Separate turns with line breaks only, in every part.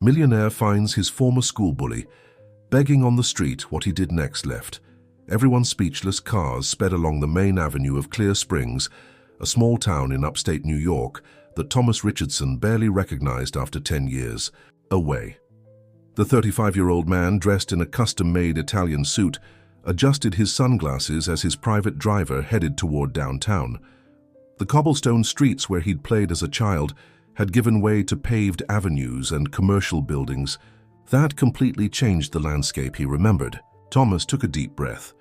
Millionaire finds his former school bully, begging on the street. What he did next left everyone speechless. Cars sped along the main avenue of Clear Springs, a small town in upstate New York that Thomas Richardson barely recognized after 10 years away. The 35-year-old man, dressed in a custom-made Italian suit, adjusted his sunglasses as his private driver headed toward downtown. The cobblestone streets where he'd played as a child had given way to paved avenues and commercial buildings. That completely changed the landscape he remembered. Thomas took a deep breath.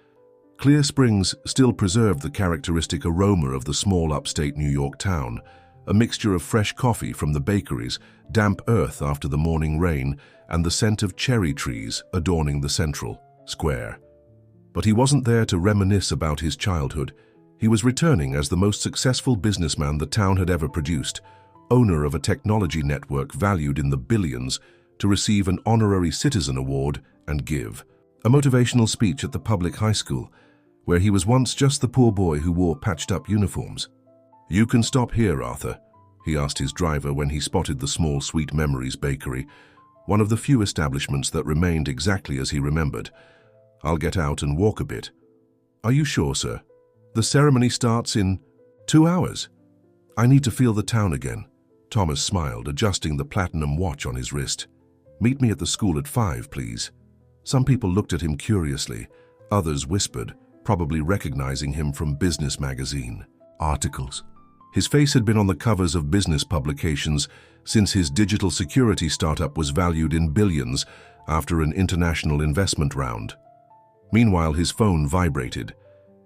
Clear Springs still preserved the characteristic aroma of the small upstate New York town, a mixture of fresh coffee from the bakeries, damp earth after the morning rain, and the scent of cherry trees adorning the central square. But he wasn't there to reminisce about his childhood. He was returning as the most successful businessman the town had ever produced, owner of a technology network valued in the billions, to receive an honorary citizen award and give a motivational speech at the public high school, where he was once just the poor boy who wore patched-up uniforms. "You can stop here, Arthur," he asked his driver when he spotted the small Sweet Memories bakery, one of the few establishments that remained exactly as he remembered. "I'll get out and walk a bit." "Are you sure, sir? The ceremony starts in 2 hours. I need to feel the town again." Thomas smiled, adjusting the platinum watch on his wrist. "Meet me at the school at 5, please." Some people looked at him curiously. Others whispered, probably recognizing him from business magazine articles. His face had been on the covers of business publications since his digital security startup was valued in billions after an international investment round. Meanwhile, his phone vibrated.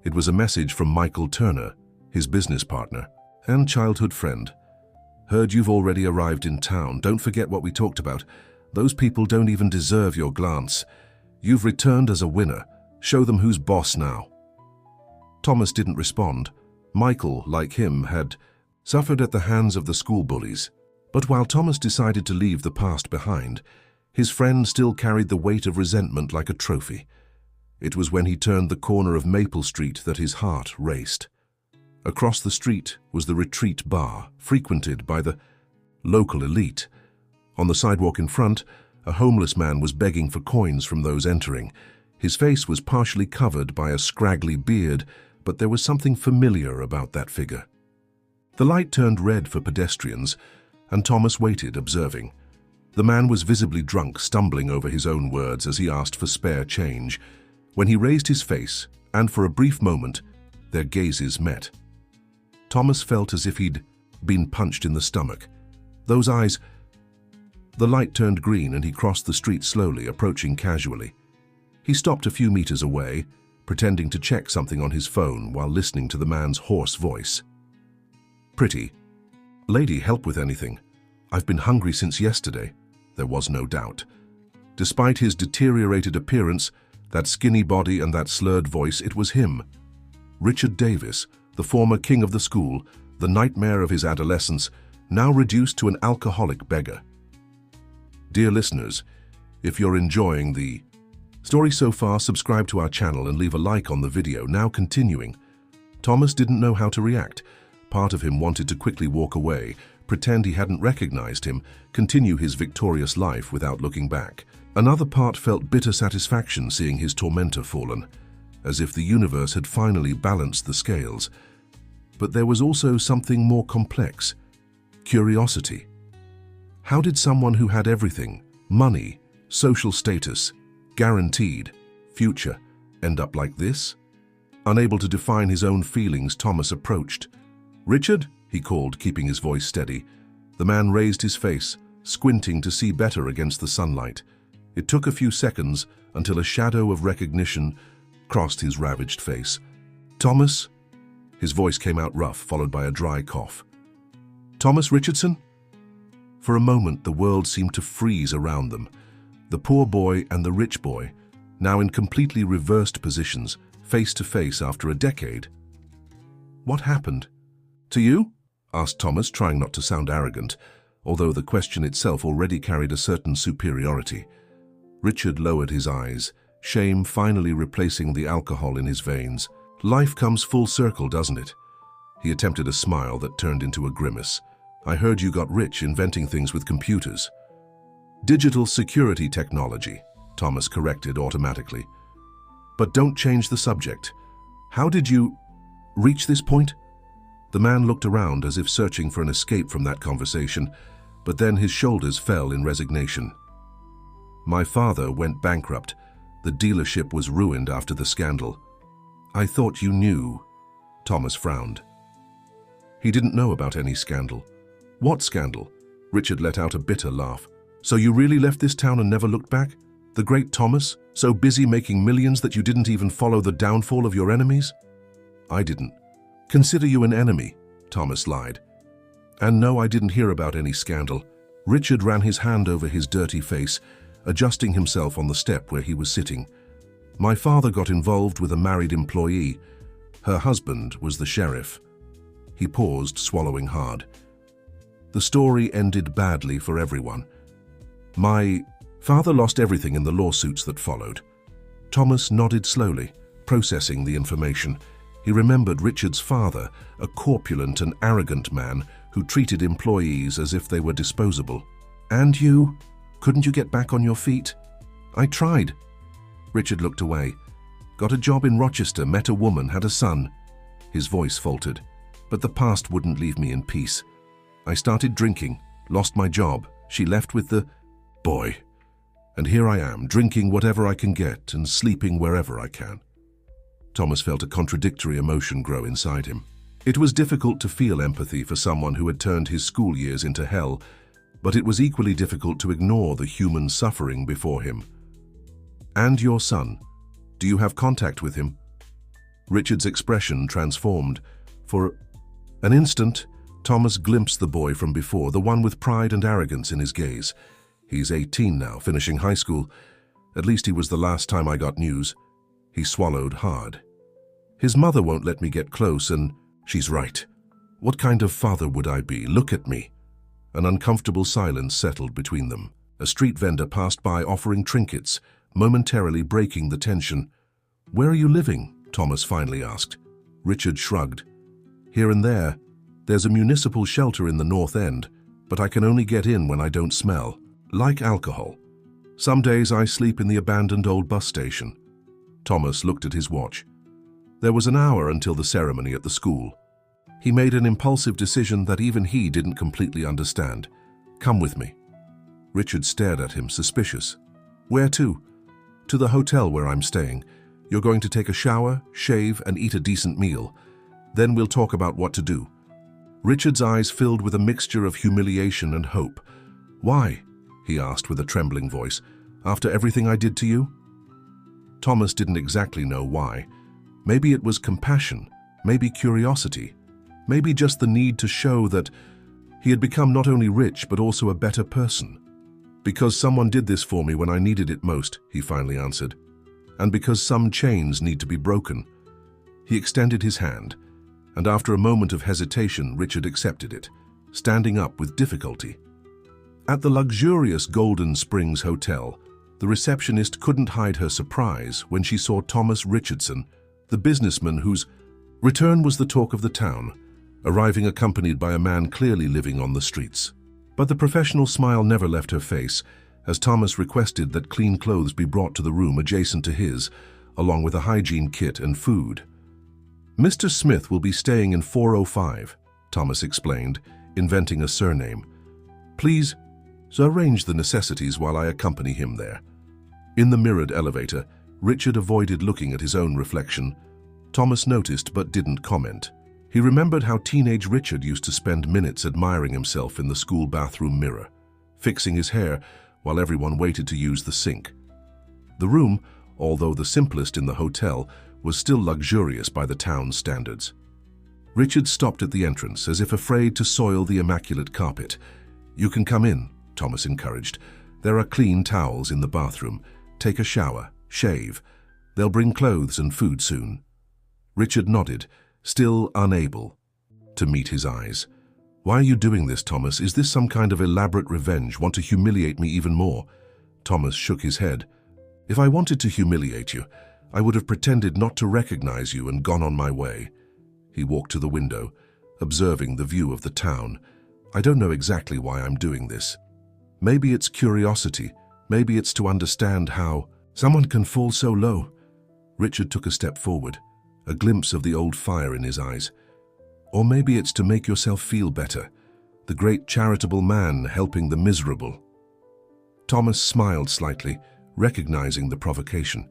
It was a message from Michael Turner, his business partner and childhood friend. "Heard you've already arrived in town. Don't forget what we talked about. Those people don't even deserve your glance. You've returned as a winner. Show them who's boss now." Thomas didn't respond. Michael, like him, had suffered at the hands of the school bullies. But while Thomas decided to leave the past behind, his friend still carried the weight of resentment like a trophy. It was when he turned the corner of Maple Street that his heart raced. Across the street was the Retreat Bar, frequented by the local elite. On the sidewalk in front, a homeless man was begging for coins from those entering. His face was partially covered by a scraggly beard, but there was something familiar about that figure. The light turned red for pedestrians, and Thomas waited, observing. The man was visibly drunk, stumbling over his own words as he asked for spare change. When he raised his face, and for a brief moment, their gazes met. Thomas felt as if he'd been punched in the stomach. Those eyes... The light turned green and he crossed the street slowly, approaching casually. He stopped a few meters away, pretending to check something on his phone while listening to the man's hoarse voice. "Pretty lady, help with anything? I've been hungry since yesterday." There was no doubt. Despite his deteriorated appearance, that skinny body and that slurred voice, it was him. Richard Davis, the former king of the school, the nightmare of his adolescence, now reduced to an alcoholic beggar. Dear listeners, if you're enjoying the story so far, subscribe to our channel and leave a like on the video. Now continuing. Thomas didn't know how to react. Part of him wanted to quickly walk away, pretend he hadn't recognized him, continue his victorious life without looking back. Another part felt bitter satisfaction seeing his tormentor fallen, as if the universe had finally balanced the scales. But there was also something more complex: curiosity. How did someone who had everything, money, social status, guaranteed future, end up like this? Unable to define his own feelings, Thomas approached. "Richard?" he called, keeping his voice steady. The man raised his face, squinting to see better against the sunlight. It took a few seconds until a shadow of recognition crossed his ravaged face. "Thomas?" His voice came out rough, followed by a dry cough. "Thomas Richardson?" For a moment, the world seemed to freeze around them. The poor boy and the rich boy, now in completely reversed positions, face to face after a decade. "What happened to you?" asked Thomas, trying not to sound arrogant, although the question itself already carried a certain superiority. Richard lowered his eyes, shame finally replacing the alcohol in his veins. "Life comes full circle, doesn't it?" He attempted a smile that turned into a grimace. "I heard you got rich inventing things with computers." Digital security technology, Thomas corrected automatically. But don't change the subject. How did you reach this point? The man looked around as if searching for an escape from that conversation, but then his shoulders fell in resignation. My father went bankrupt. The dealership was ruined after the scandal. I thought you knew. Thomas frowned. He didn't know about any scandal. What scandal? Richard let out a bitter laugh. So you really left this town and never looked back? The great Thomas, so busy making millions that you didn't even follow the downfall of your enemies? I didn't. Consider you an enemy, Thomas lied. And no, I didn't hear about any scandal. Richard ran his hand over his dirty face, adjusting himself on the step where he was sitting. My father got involved with a married employee. Her husband was the sheriff. He paused, swallowing hard. The story ended badly for everyone. My father lost everything in the lawsuits that followed. Thomas nodded slowly, processing the information. He remembered Richard's father, a corpulent and arrogant man who treated employees as if they were disposable. And you? Couldn't you get back on your feet? I tried. Richard looked away. Got a job in Rochester, met a woman, had a son. His voice faltered. But the past wouldn't leave me in peace. I started drinking, lost my job. She left with the boy. And here I am, drinking whatever I can get and sleeping wherever I can. Thomas felt a contradictory emotion grow inside him. It was difficult to feel empathy for someone who had turned his school years into hell, but it was equally difficult to ignore the human suffering before him. And your son, do you have contact with him? Richard's expression transformed. For an instant, Thomas glimpsed the boy from before, the one with pride and arrogance in his gaze. He's 18 now, finishing high school. At least he was the last time I got news. He swallowed hard. His mother won't let me get close, and she's right. What kind of father would I be? Look at me. An uncomfortable silence settled between them. A street vendor passed by offering trinkets, momentarily breaking the tension. Where are you living? Thomas finally asked. Richard shrugged. Here and there. There's a municipal shelter in the North End, but I can only get in when I don't smell. Like alcohol. Some days I sleep in the abandoned old bus station. Thomas looked at his watch. There was an hour until the ceremony at the school. He made an impulsive decision that even he didn't completely understand. Come with me. Richard stared at him, suspicious. Where to? To the hotel where I'm staying. You're going to take a shower, shave, and eat a decent meal. Then we'll talk about what to do. Richard's eyes filled with a mixture of humiliation and hope. Why? He asked with a trembling voice. After everything I did to you? Thomas didn't exactly know why. Maybe it was compassion, maybe curiosity, maybe just the need to show that he had become not only rich but also a better person. Because someone did this for me when I needed it most, he finally answered. And because some chains need to be broken. He extended his hand, and after a moment of hesitation, Richard accepted it, standing up with difficulty. At the luxurious Golden Springs Hotel, the receptionist couldn't hide her surprise when she saw Thomas Richardson, the businessman whose return was the talk of the town, arriving accompanied by a man clearly living on the streets. But the professional smile never left her face, as Thomas requested that clean clothes be brought to the room adjacent to his, along with a hygiene kit and food. Mr. Smith will be staying in 405, Thomas explained, inventing a surname. Please, arrange the necessities while I accompany him there. In the mirrored elevator, Richard avoided looking at his own reflection. Thomas noticed but didn't comment. He remembered how teenage Richard used to spend minutes admiring himself in the school bathroom mirror, fixing his hair while everyone waited to use the sink. The room, although the simplest in the hotel, was still luxurious by the town's standards. Richard stopped at the entrance as if afraid to soil the immaculate carpet. You can come in, Thomas encouraged. There are clean towels in the bathroom. Take a shower, shave. They'll bring clothes and food soon. Richard nodded, still unable to meet his eyes. Why are you doing this, Thomas? Is this some kind of elaborate revenge? Want to humiliate me even more? Thomas shook his head. If I wanted to humiliate you, I would have pretended not to recognize you and gone on my way. He walked to the window, observing the view of the town. I don't know exactly why I'm doing this. Maybe it's curiosity. Maybe it's to understand how someone can fall so low. Richard took a step forward, a glimpse of the old fire in his eyes. Or maybe it's to make yourself feel better, the great charitable man helping the miserable. Thomas smiled slightly, recognizing the provocation.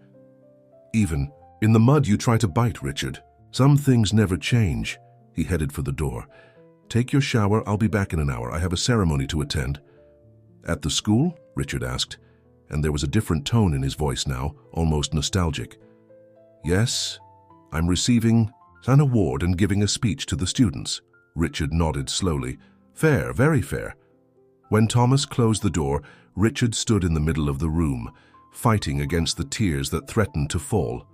Even in the mud you try to bite, Richard. Some things never change. He headed for the door. Take your shower, I'll be back in an hour. I have a ceremony to attend. At the school? Richard asked, and there was a different tone in his voice now, almost nostalgic. Yes, I'm receiving an award and giving a speech to the students. Richard nodded slowly. Fair, very fair. When Thomas closed the door, Richard stood in the middle of the room, fighting against the tears that threatened to fall.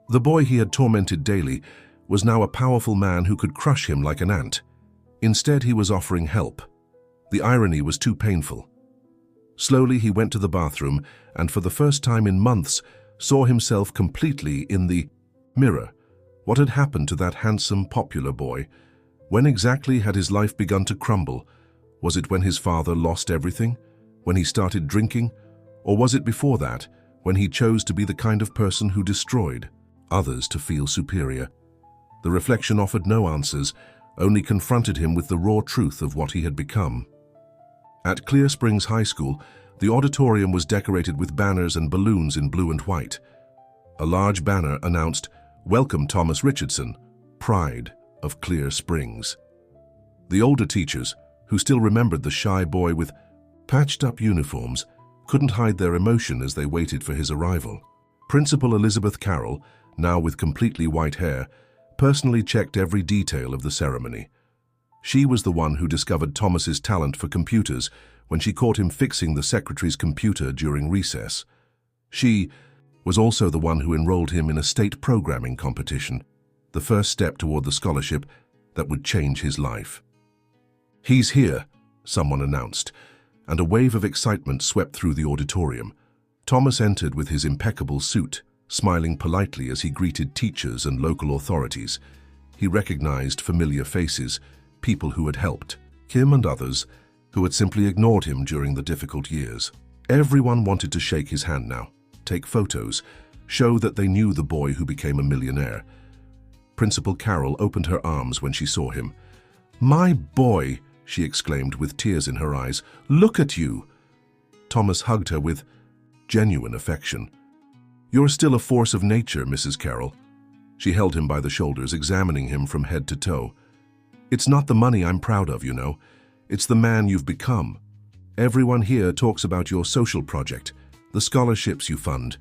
The boy he had tormented daily was now a powerful man who could crush him like an ant. Instead, he was offering help. The irony was too painful. Slowly, he went to the bathroom and, for the first time in months, saw himself completely in the mirror. What had happened to that handsome, popular boy? When exactly had his life begun to crumble? Was it when his father lost everything? When he started drinking? Or was it before that, when he chose to be the kind of person who destroyed others to feel superior? The reflection offered no answers, only confronted him with the raw truth of what he had become. At Clear Springs High School, the auditorium was decorated with banners and balloons in blue and white. A large banner announced, "Welcome Thomas Richardson, Pride of Clear Springs." The older teachers, who still remembered the shy boy with patched-up uniforms, couldn't hide their emotion as they waited for his arrival. Principal Elizabeth Carroll, now with completely white hair, personally checked every detail of the ceremony. She was the one who discovered Thomas's talent for computers when she caught him fixing the secretary's computer during recess. She was also the one who enrolled him in a state programming competition, the first step toward the scholarship that would change his life. "He's here," someone announced, and a wave of excitement swept through the auditorium. Thomas entered with his impeccable suit, smiling politely as he greeted teachers and local authorities. He recognized familiar faces, people who had helped him and others who had simply ignored him during the difficult years. Everyone wanted to shake his hand now, take photos, show that they knew the boy who became a millionaire. Principal Carroll opened her arms when she saw him. "My boy!" she exclaimed with tears in her eyes. "Look at you!" Thomas hugged her with genuine affection. "You're still a force of nature, Mrs. Carroll." She held him by the shoulders, examining him from head to toe. "It's not the money I'm proud of, you know. It's the man you've become. Everyone here talks about your social project, the scholarships you fund,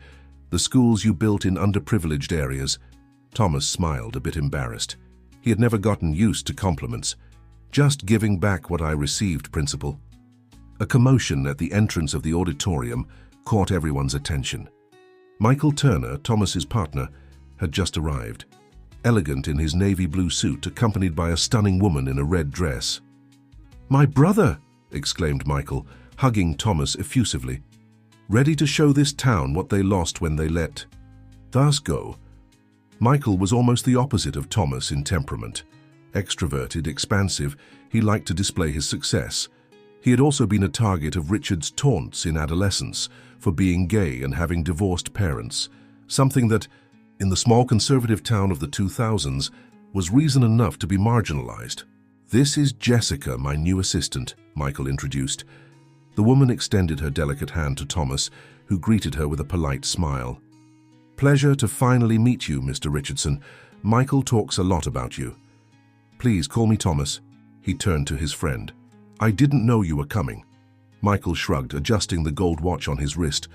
the schools you built in underprivileged areas." Thomas smiled, a bit embarrassed. He had never gotten used to compliments. "Just giving back what I received, Principal." A commotion at the entrance of the auditorium caught everyone's attention. Michael Turner, Thomas's partner, had just arrived, elegant in his navy blue suit, accompanied by a stunning woman in a red dress. "My brother!" exclaimed Michael, hugging Thomas effusively. "Ready to show this town what they lost when they let us go." Michael was almost the opposite of Thomas in temperament. Extroverted, expansive, he liked to display his success. He had also been a target of Richard's taunts in adolescence for being gay and having divorced parents, something that, in the small conservative town of the 2000s, was reason enough to be marginalized. "This is Jessica, my new assistant," Michael introduced. The woman extended her delicate hand to Thomas, who greeted her with a polite smile. "Pleasure to finally meet you, Mr. Richardson. Michael talks a lot about you. Please call me Thomas." He turned to his friend. "I didn't know you were coming." Michael shrugged, adjusting the gold watch on his wrist.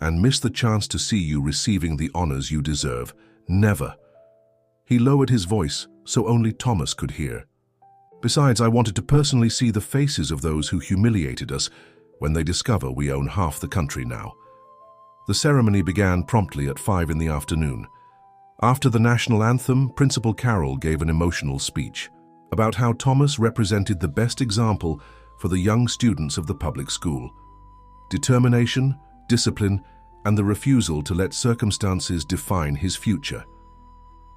"And missed the chance to see you receiving the honors you deserve. Never." He lowered his voice so only Thomas could hear. "Besides, I wanted to personally see the faces of those who humiliated us when they discover we own half the country now." The ceremony began promptly at 5 in the afternoon. After the national anthem, Principal Carroll gave an emotional speech about how Thomas represented the best example for the young students of the public school. Determination, discipline, and the refusal to let circumstances define his future.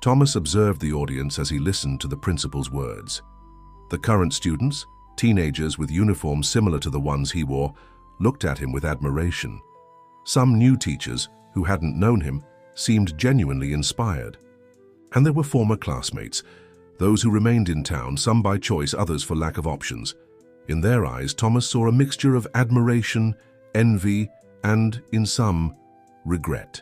Thomas observed the audience as he listened to the principal's words. The current students, teenagers with uniforms similar to the ones he wore, looked at him with admiration. Some new teachers, who hadn't known him, seemed genuinely inspired. And there were former classmates, those who remained in town, some by choice, others for lack of options. In their eyes, Thomas saw a mixture of admiration, envy, and, in some, regret.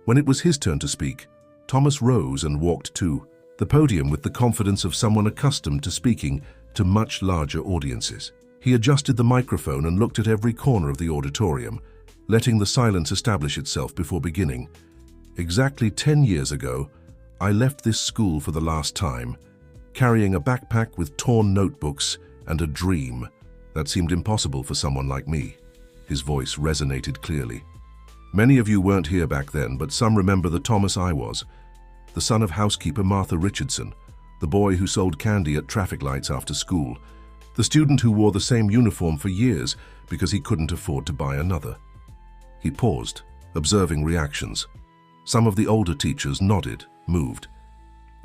When it was his turn to speak, Thomas rose and walked to the podium with the confidence of someone accustomed to speaking to much larger audiences. He adjusted the microphone and looked at every corner of the auditorium, letting the silence establish itself before beginning. Exactly 10 years ago, I left this school for the last time, carrying a backpack with torn notebooks and a dream that seemed impossible for someone like me. His voice resonated clearly. Many of you weren't here back then, but some remember the Thomas I was, the son of housekeeper Martha Richardson, the boy who sold candy at traffic lights after school, the student who wore the same uniform for years because he couldn't afford to buy another. He paused, observing reactions. Some of the older teachers nodded, moved.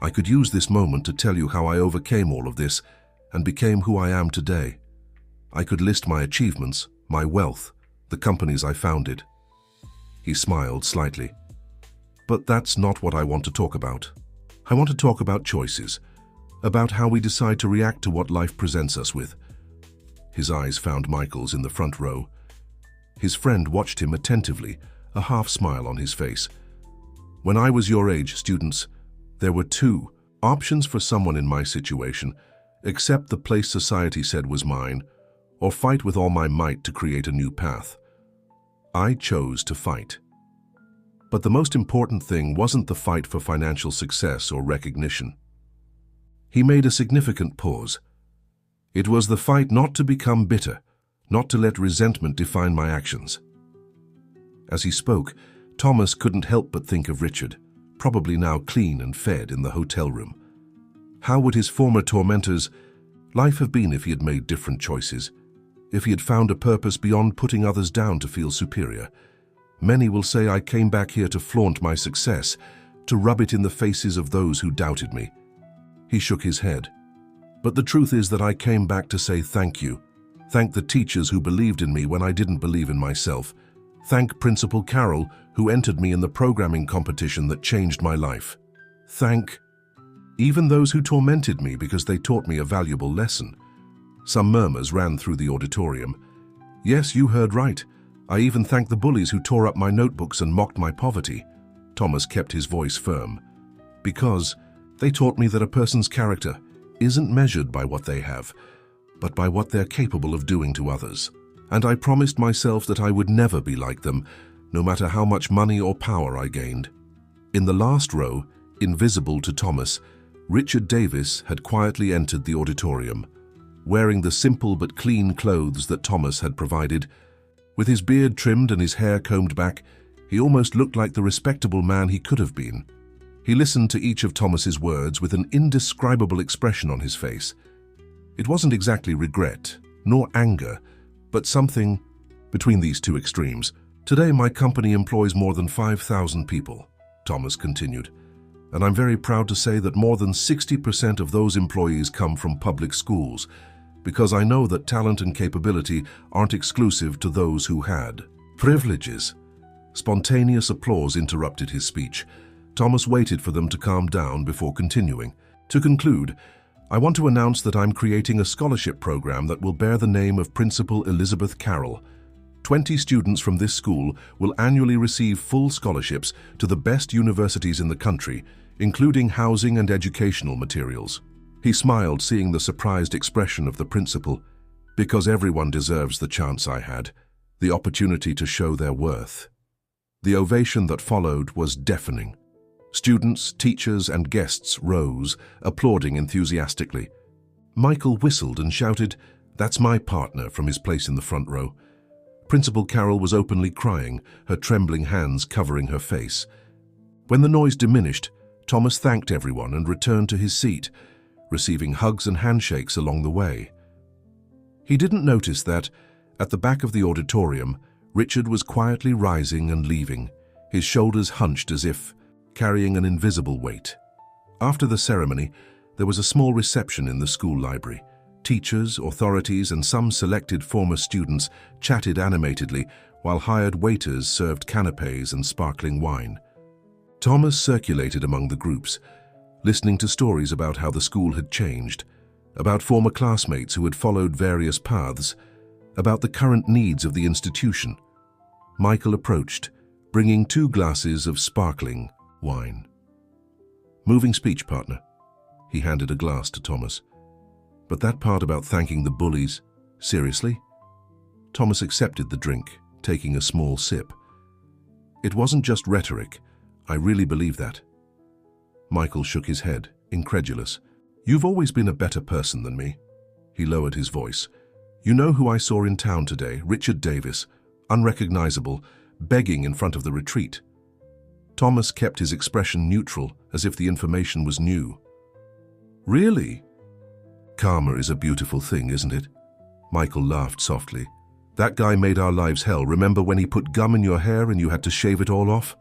I could use this moment to tell you how I overcame all of this and became who I am today. I could list my achievements, my wealth, the companies I founded. He smiled slightly. But that's not what I want to talk about. I want to talk about choices, about how we decide to react to what life presents us with. His eyes found Michael's in the front row. His friend watched him attentively, a half smile on his face. When I was your age, students, there were two options for someone in my situation: accept the place society said was mine, or fight with all my might to create a new path. I chose to fight. But the most important thing wasn't the fight for financial success or recognition. He made a significant pause. It was the fight not to become bitter, not to let resentment define my actions. As he spoke, Thomas couldn't help but think of Richard, probably now clean and fed in the hotel room. How would his former tormentor's life have been if he had made different choices, if he had found a purpose beyond putting others down to feel superior? Many will say I came back here to flaunt my success, to rub it in the faces of those who doubted me. He shook his head. But the truth is that I came back to say thank you. Thank the teachers who believed in me when I didn't believe in myself. Thank Principal Carroll, who entered me in the programming competition that changed my life. Thank even those who tormented me because they taught me a valuable lesson. Some murmurs ran through the auditorium. Yes, you heard right. I even thank the bullies who tore up my notebooks and mocked my poverty. Thomas kept his voice firm. Because they taught me that a person's character isn't measured by what they have, but by what they're capable of doing to others. And I promised myself that I would never be like them, no matter how much money or power I gained. In the last row, invisible to Thomas, Richard Davis had quietly entered the auditorium, wearing the simple but clean clothes that Thomas had provided. With his beard trimmed and his hair combed back, he almost looked like the respectable man he could have been. He listened to each of Thomas's words with an indescribable expression on his face. It wasn't exactly regret, nor anger, but something between these two extremes. Today, my company employs more than 5,000 people, Thomas continued, and I'm very proud to say that more than 60% of those employees come from public schools, because I know that talent and capability aren't exclusive to those who had privileges. Spontaneous applause interrupted his speech. Thomas waited for them to calm down before continuing. To conclude, I want to announce that I'm creating a scholarship program that will bear the name of Principal Elizabeth Carroll. 20 students from this school will annually receive full scholarships to the best universities in the country, including housing and educational materials. He smiled, seeing the surprised expression of the principal. Because everyone deserves the chance I had, the opportunity to show their worth. The ovation that followed was deafening. Students, teachers, and guests rose, applauding enthusiastically. Michael whistled and shouted, "That's my partner," from his place in the front row. Principal Carroll was openly crying, her trembling hands covering her face. When the noise diminished, Thomas thanked everyone and returned to his seat, receiving hugs and handshakes along the way. He didn't notice that, at the back of the auditorium, Richard was quietly rising and leaving, his shoulders hunched as if carrying an invisible weight. After the ceremony, there was a small reception in the school library. Teachers, authorities, and some selected former students chatted animatedly while hired waiters served canapés and sparkling wine. Thomas circulated among the groups, listening to stories about how the school had changed, about former classmates who had followed various paths, about the current needs of the institution. Michael approached, bringing 2 glasses of sparkling wine. "Moving speech, partner." He handed a glass to Thomas. "But that part about thanking the bullies, seriously?" Thomas accepted the drink, taking a small sip. "It wasn't just rhetoric. I really believe that." Michael shook his head, incredulous. "You've always been a better person than me." He lowered his voice. "You know who I saw in town today, Richard Davis, unrecognizable, begging in front of the retreat." Thomas kept his expression neutral, as if the information was new. "Really?" "Karma is a beautiful thing, isn't it?" Michael laughed softly. "That guy made our lives hell. Remember when he put gum in your hair and you had to shave it all off?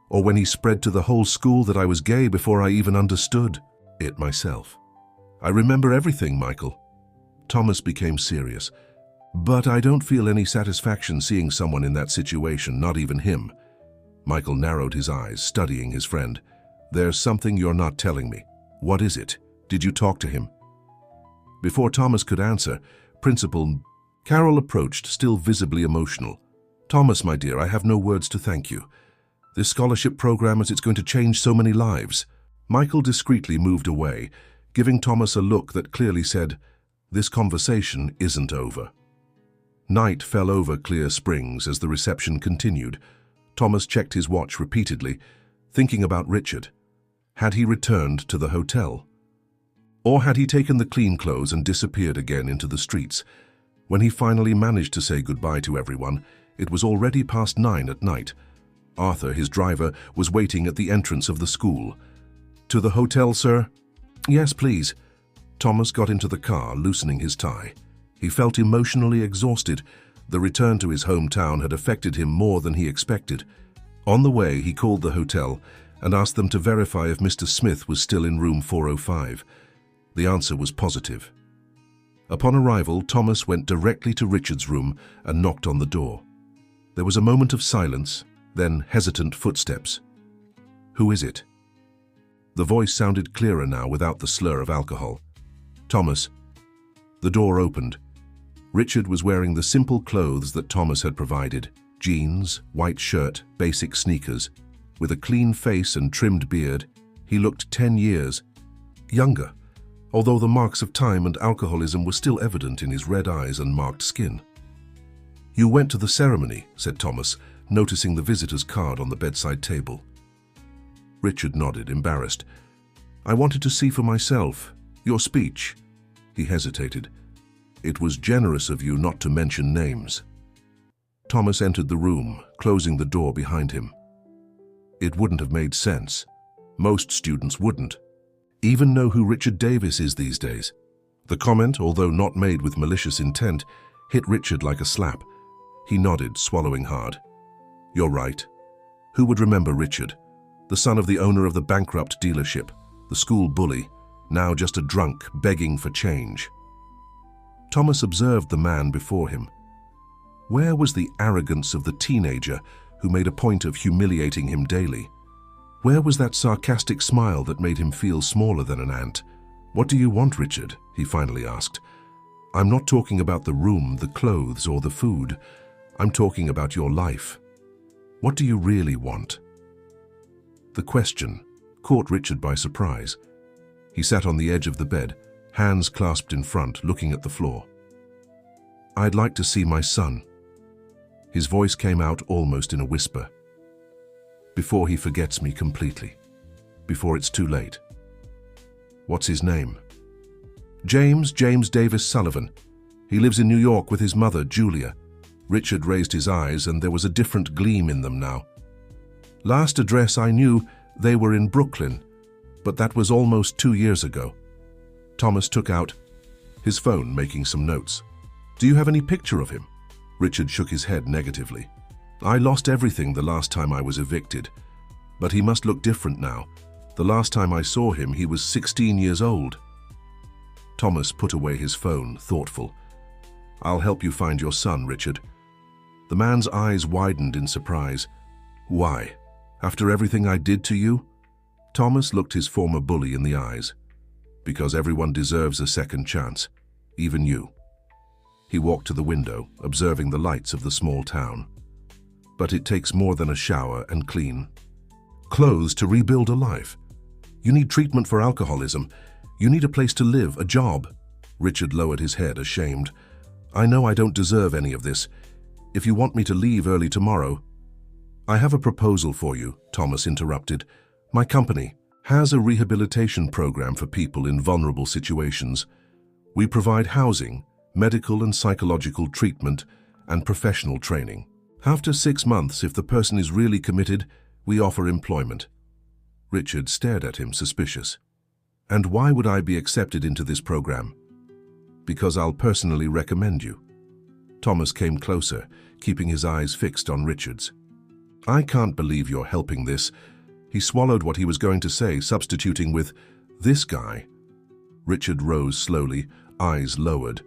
Or when he spread to the whole school that I was gay before I even understood it myself? I remember everything, Michael." Thomas became serious. "But I don't feel any satisfaction seeing someone in that situation, not even him." Michael narrowed his eyes, studying his friend. "There's something you're not telling me. What is it? Did you talk to him?" Before Thomas could answer, Principal Carroll approached, still visibly emotional. "Thomas, my dear, I have no words to thank you. This scholarship program, as it's going to change so many lives." Michael discreetly moved away, giving Thomas a look that clearly said, "This conversation isn't over." Night fell over Clear Springs as the reception continued. Thomas checked his watch repeatedly, thinking about Richard. Had he returned to the hotel? Or had he taken the clean clothes and disappeared again into the streets? When he finally managed to say goodbye to everyone, it was already past 9 at night. Arthur, his driver, was waiting at the entrance of the school. "To the hotel, sir?" "Yes, please." Thomas got into the car, loosening his tie. He felt emotionally exhausted. The return to his hometown had affected him more than he expected. On the way, he called the hotel and asked them to verify if Mr. Smith was still in room 405. The answer was positive. Upon arrival, Thomas went directly to Richard's room and knocked on the door. There was a moment of silence, then hesitant footsteps. "Who is it?" The voice sounded clearer now without the slur of alcohol. "Thomas." The door opened. Richard was wearing the simple clothes that Thomas had provided: jeans, white shirt, basic sneakers. With a clean face and trimmed beard, he looked 10 years younger, although the marks of time and alcoholism were still evident in his red eyes and marked skin. "You went to the ceremony," said Thomas, noticing the visitor's card on the bedside table. Richard nodded, embarrassed. "I wanted to see for myself. Your speech." He hesitated. "It was generous of you not to mention names." Thomas entered the room, closing the door behind him. It wouldn't have made sense. Most students wouldn't even know who Richard Davis is these days. The comment, although not made with malicious intent, hit Richard like a slap. He nodded, swallowing hard. "You're right. Who would remember Richard? The son of the owner of the bankrupt dealership, the school bully, now just a drunk begging for change." Thomas observed the man before him. Where was the arrogance of the teenager who made a point of humiliating him daily? Where was that sarcastic smile that made him feel smaller than an ant? "What do you want, Richard?" he finally asked. "I'm not talking about the room, the clothes, or the food. I'm talking about your life. What do you really want?" The question caught Richard by surprise. He sat on the edge of the bed, hands clasped in front, looking at the floor. "I'd like to see my son." His voice came out almost in a whisper. "Before he forgets me completely. Before it's too late." "What's his name?" James Davis Sullivan. He lives in New York with his mother, Julia." Richard raised his eyes, and there was a different gleam in them now. "Last address I knew, they were in Brooklyn, but that was almost 2 years ago." Thomas took out his phone, making some notes. "Do you have any picture of him?" Richard shook his head negatively. "I lost everything the last time I was evicted, but he must look different now. The last time I saw him, he was 16 years old." Thomas put away his phone, thoughtful. "I'll help you find your son, Richard." The man's eyes widened in surprise. "Why? After everything I did to you?" Thomas looked his former bully in the eyes. "Because everyone deserves a second chance, even you." He walked to the window, observing the lights of the small town. "But it takes more than a shower and clean clothes to rebuild a life. You need treatment for alcoholism. You need a place to live, a job." Richard lowered his head, ashamed. "I know I don't deserve any of this. If you want me to leave early tomorrow—" "I have a proposal for you," Thomas interrupted. "My company has a rehabilitation program for people in vulnerable situations. We provide housing, medical and psychological treatment, and professional training. After 6 months, if the person is really committed, we offer employment." Richard stared at him, suspicious. "And why would I be accepted into this program?" "Because I'll personally recommend you." Thomas came closer, keeping his eyes fixed on Richard's. "I can't believe you're helping this." He swallowed what he was going to say, substituting with, "this guy." Richard rose slowly, eyes lowered.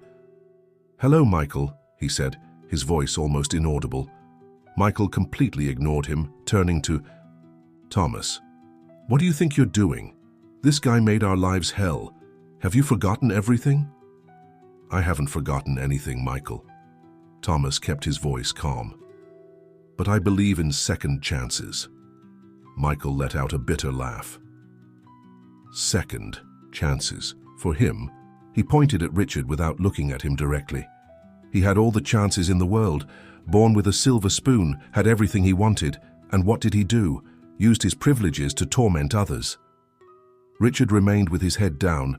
"Hello, Michael," he said, his voice almost inaudible. Michael completely ignored him, turning to Thomas. "What do you think you're doing? This guy made our lives hell. Have you forgotten everything?" "I haven't forgotten anything, Michael." Thomas kept his voice calm. "But I believe in second chances." Michael let out a bitter laugh. Second chances. For him, he pointed at Richard without looking at him directly. He had all the chances in the world, born with a silver spoon, had everything he wanted, and what did he do? Used his privileges to torment others. Richard remained with his head down,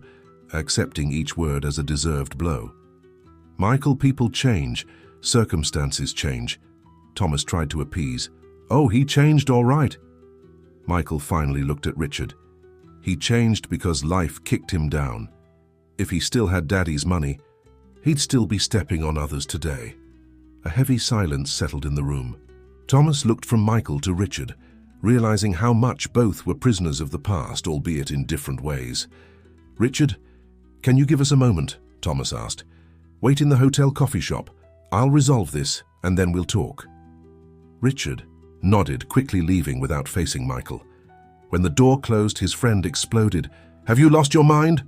accepting each word as a deserved blow. "Michael, people change, circumstances change." Thomas tried to appease. "Oh, he changed all right." Michael finally looked at Richard. "He changed because life kicked him down. If he still had Daddy's money, he'd still be stepping on others today." A heavy silence settled in the room. Thomas looked from Michael to Richard, realizing how much both were prisoners of the past, albeit in different ways. "Richard, can you give us a moment?" Thomas asked. "Wait in the hotel coffee shop. I'll resolve this, and then we'll talk." Richard nodded, quickly leaving without facing Michael. When the door closed, his friend exploded. "Have you lost your mind?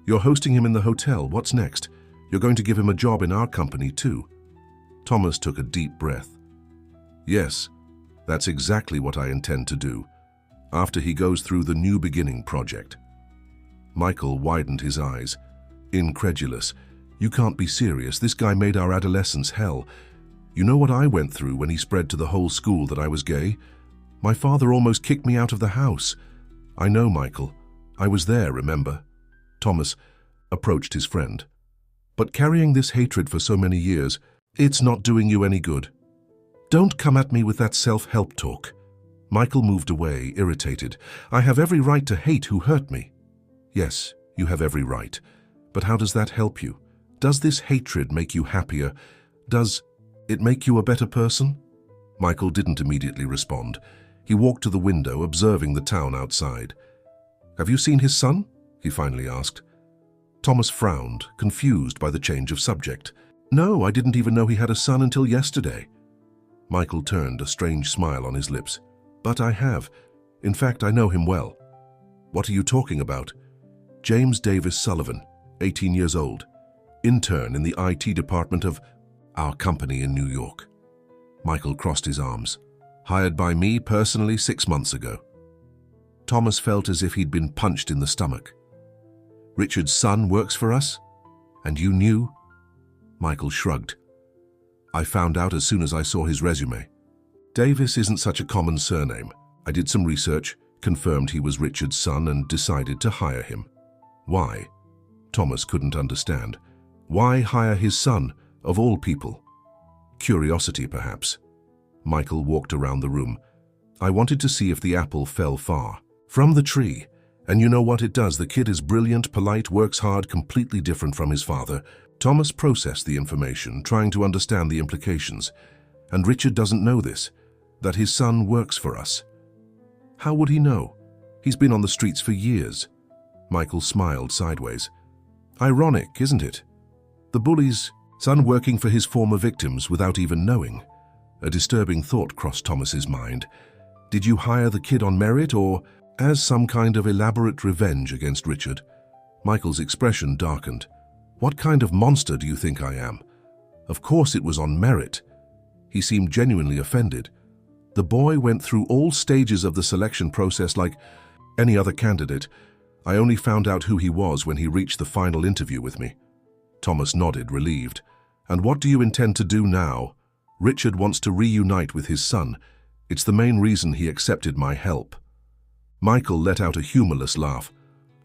You're hosting him in the hotel. What's next? You're going to give him a job in our company, too." Thomas took a deep breath. "Yes, that's exactly what I intend to do, after he goes through the New Beginning project." Michael widened his eyes, incredulous. "You can't be serious. This guy made our adolescence hell. You know what I went through when he spread to the whole school that I was gay? My father almost kicked me out of the house." "I know, Michael. I was there, remember?" Thomas approached his friend. "But carrying this hatred for so many years, it's not doing you any good. Don't come at me with that self-help talk." Michael moved away, irritated. "I have every right to hate who hurt me." "Yes, you have every right. But how does that help you? Does this hatred make you happier? Does it make you a better person?" Michael didn't immediately respond. He walked to the window, observing the town outside. "Have you seen his son?" he finally asked. Thomas frowned, confused by the change of subject. "No, I didn't even know he had a son until yesterday." Michael turned, a strange smile on his lips. "But I have. In fact, I know him well." "What are you talking about?" "James Davis Sullivan, 18 years old, intern in the IT department of our company in New York." Michael crossed his arms. "Hired by me personally 6 months ago." Thomas felt as if he'd been punched in the stomach. "Richard's son works for us? And you knew?" Michael shrugged. "I found out as soon as I saw his resume. Davis isn't such a common surname. I did some research, confirmed he was Richard's son, and decided to hire him." "Why?" Thomas couldn't understand. Why hire his son, of all people? Curiosity, perhaps. Michael walked around the room. "I wanted to see if the apple fell far from the tree. And you know what it does? The kid is brilliant, polite, works hard, completely different from his father." Thomas processed the information, trying to understand the implications. "And Richard doesn't know this, that his son works for us." "How would he know? He's been on the streets for years." Michael smiled sideways. Ironic, isn't it? The bully's son working for his former victims without even knowing. A disturbing thought crossed Thomas's mind. Did you hire the kid on merit or as some kind of elaborate revenge against Richard? Michael's expression darkened. What kind of monster do you think I am? Of course it was on merit. He seemed genuinely offended. The boy went through all stages of the selection process like any other candidate. I only found out who he was when he reached the final interview with me. Thomas nodded, relieved. And what do you intend to do now? Richard wants to reunite with his son. It's the main reason he accepted my help. Michael let out a humorless laugh.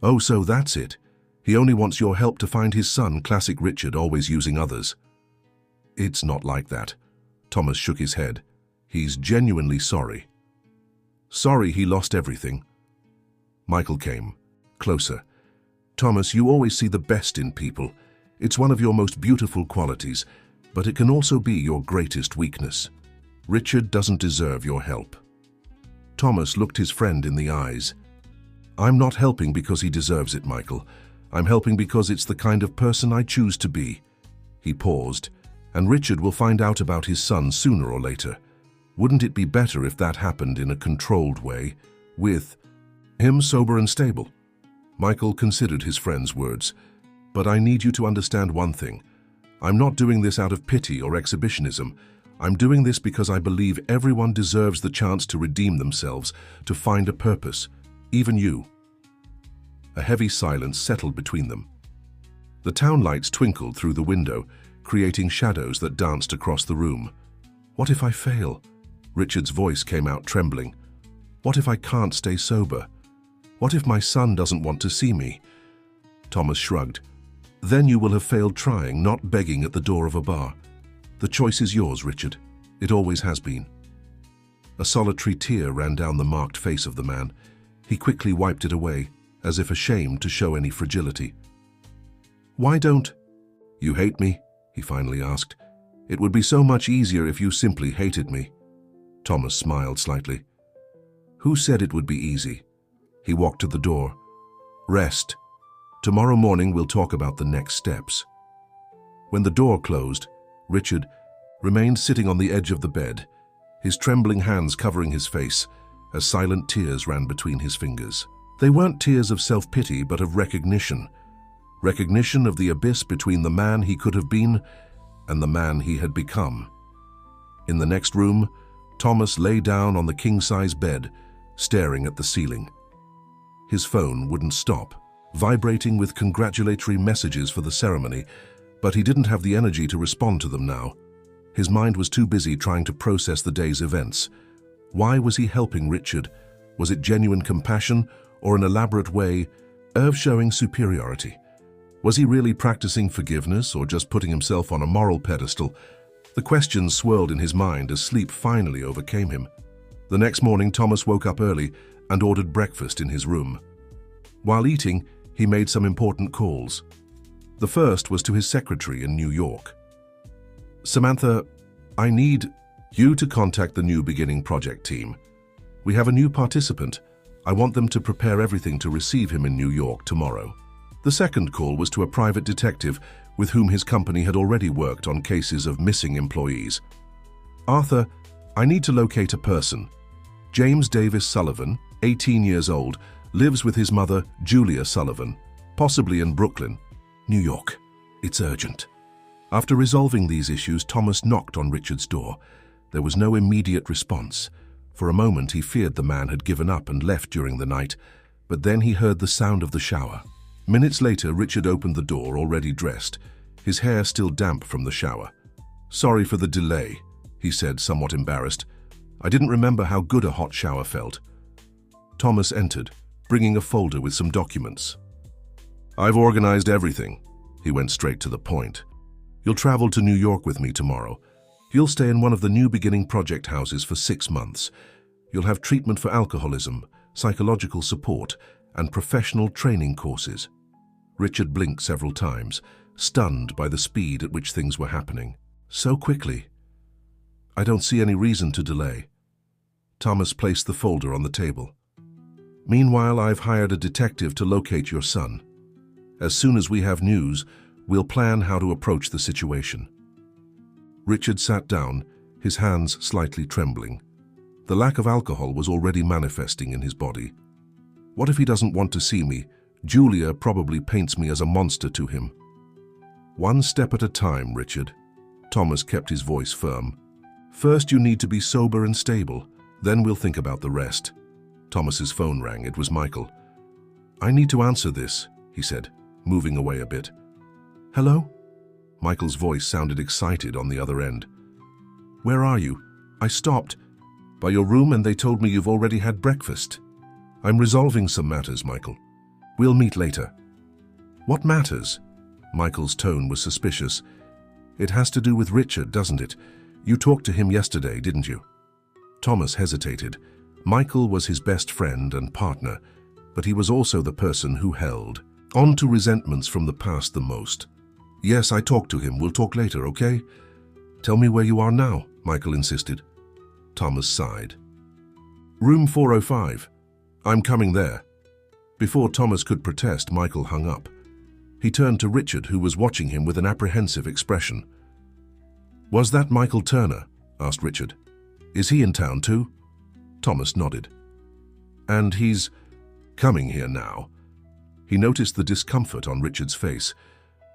Oh, so that's it. He only wants your help to find his son, classic Richard, always using others. It's not like that. Thomas shook his head. He's genuinely sorry. Sorry he lost everything. Michael came closer. Thomas, you always see the best in people. It's one of your most beautiful qualities, but it can also be your greatest weakness. Richard doesn't deserve your help. Thomas looked his friend in the eyes. I'm not helping because he deserves it, Michael. I'm helping because it's the kind of person I choose to be. He paused, and Richard will find out about his son sooner or later. Wouldn't it be better if that happened in a controlled way, with him sober and stable? Michael considered his friend's words. But I need you to understand one thing. I'm not doing this out of pity or exhibitionism. I'm doing this because I believe everyone deserves the chance to redeem themselves, to find a purpose, even you. A heavy silence settled between them. The town lights twinkled through the window, creating shadows that danced across the room. What if I fail? Richard's voice came out trembling. What if I can't stay sober? What if my son doesn't want to see me? Thomas shrugged. Then you will have failed trying, not begging at the door of a bar. The choice is yours, Richard. It always has been. A solitary tear ran down the marked face of the man. He quickly wiped it away, as if ashamed to show any fragility. Why don't you hate me? He finally asked. It would be so much easier if you simply hated me. Thomas smiled slightly. Who said it would be easy? He walked to the door. Rest. Tomorrow morning we'll talk about the next steps. When the door closed, Richard remained sitting on the edge of the bed, his trembling hands covering his face, as silent tears ran between his fingers. They weren't tears of self-pity, but of recognition. Recognition of the abyss between the man he could have been and the man he had become. In the next room, Thomas lay down on the king-size bed, staring at the ceiling. His phone wouldn't stop, vibrating with congratulatory messages for the ceremony, but he didn't have the energy to respond to them now. His mind was too busy trying to process the day's events. Why was he helping Richard? Was it genuine compassion or an elaborate way of showing superiority? Was he really practicing forgiveness or just putting himself on a moral pedestal? The questions swirled in his mind as sleep finally overcame him. The next morning, Thomas woke up early and ordered breakfast in his room. While eating, he made some important calls. The first was to his secretary in New York. Samantha, I need you to contact the New Beginning project team. We have a new participant. I want them to prepare everything to receive him in New York tomorrow. The second call was to a private detective with whom his company had already worked on cases of missing employees. Arthur, I need to locate a person. James Davis Sullivan, 18 years old, lives with his mother, Julia Sullivan, possibly in Brooklyn, New York. It's urgent. After resolving these issues, Thomas knocked on Richard's door. There was no immediate response. For a moment, he feared the man had given up and left during the night, but then he heard the sound of the shower. Minutes later, Richard opened the door, already dressed, his hair still damp from the shower. Sorry for the delay, he said, somewhat embarrassed. I didn't remember how good a hot shower felt. Thomas entered, bringing a folder with some documents. I've organized everything. He went straight to the point. You'll travel to New York with me tomorrow. You'll stay in one of the New Beginning project houses for 6 months. You'll have treatment for alcoholism, psychological support, and professional training courses. Richard blinked several times, stunned by the speed at which things were happening. So quickly. I don't see any reason to delay. Thomas placed the folder on the table. Meanwhile, I've hired a detective to locate your son. As soon as we have news, we'll plan how to approach the situation." Richard sat down, his hands slightly trembling. The lack of alcohol was already manifesting in his body. What if he doesn't want to see me? Julia probably paints me as a monster to him. "One step at a time, Richard." Thomas kept his voice firm. "First you need to be sober and stable, then we'll think about the rest." Thomas's phone rang. It was Michael. "I need to answer this," he said, moving away a bit. "Hello?" Michael's voice sounded excited on the other end. "Where are you?" "I stopped by your room and they told me you've already had breakfast." "I'm resolving some matters, Michael. We'll meet later." "What matters?" Michael's tone was suspicious. "It has to do with Richard, doesn't it? You talked to him yesterday, didn't you?" Thomas hesitated. Michael was his best friend and partner, but he was also the person who held on to resentments from the past the most. "Yes, I talked to him. We'll talk later, okay?" "Tell me where you are now," Michael insisted. Thomas sighed. "Room 405. I'm coming there." Before Thomas could protest, Michael hung up. He turned to Richard, who was watching him with an apprehensive expression. "Was that Michael Turner?" asked Richard. "Is he in town too?" Thomas nodded. "And he's coming here now?" He noticed the discomfort on Richard's face.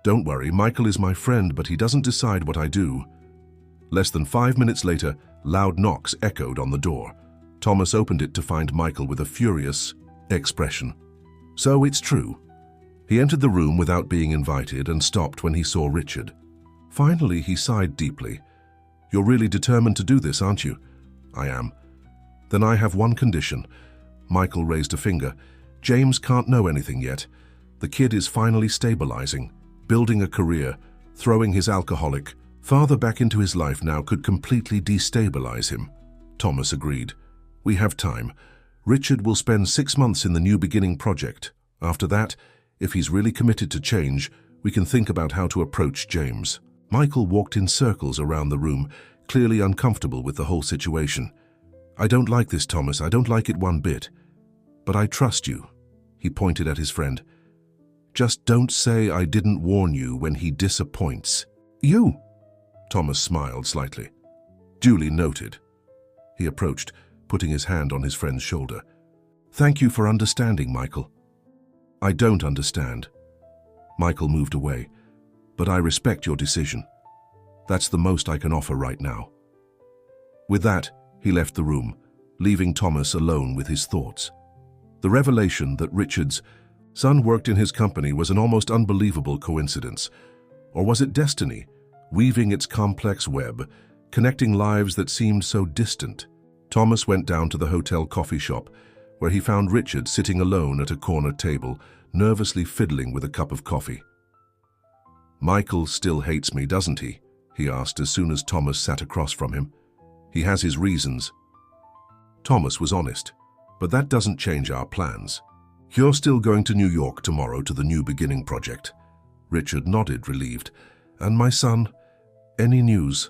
"Don't worry, Michael is my friend, but he doesn't decide what I do." Less than 5 minutes later, loud knocks echoed on the door. Thomas opened it to find Michael with a furious expression. "So it's true." He entered the room without being invited and stopped when he saw Richard. Finally, he sighed deeply. "You're really determined to do this, aren't you?" "I am." "Then I have one condition." Michael raised a finger. "James can't know anything yet. The kid is finally stabilizing, building a career. Throwing his alcoholic father back into his life now could completely destabilize him." Thomas agreed. "We have time. Richard will spend 6 months in the New Beginning project. After that, if he's really committed to change, we can think about how to approach James." Michael walked in circles around the room, clearly uncomfortable with the whole situation. "I don't like this, Thomas. I don't like it one bit. But I trust you." He pointed at his friend. "Just don't say I didn't warn you when he disappoints." "You?" Thomas smiled slightly. Duly noted. He approached, putting his hand on his friend's shoulder. "Thank you for understanding, Michael." "I don't understand." Michael moved away. "But I respect your decision. That's the most I can offer right now." With that, he left the room, leaving Thomas alone with his thoughts. The revelation that Richard's son worked in his company was an almost unbelievable coincidence. Or was it destiny, weaving its complex web, connecting lives that seemed so distant? Thomas went down to the hotel coffee shop, where he found Richard sitting alone at a corner table, nervously fiddling with a cup of coffee. "Michael still hates me, doesn't he?" he asked as soon as Thomas sat across from him. "He has his reasons." Thomas was honest. "But that doesn't change our plans. You're still going to New York tomorrow to the New Beginning project." Richard nodded, relieved. "And my son? Any news?"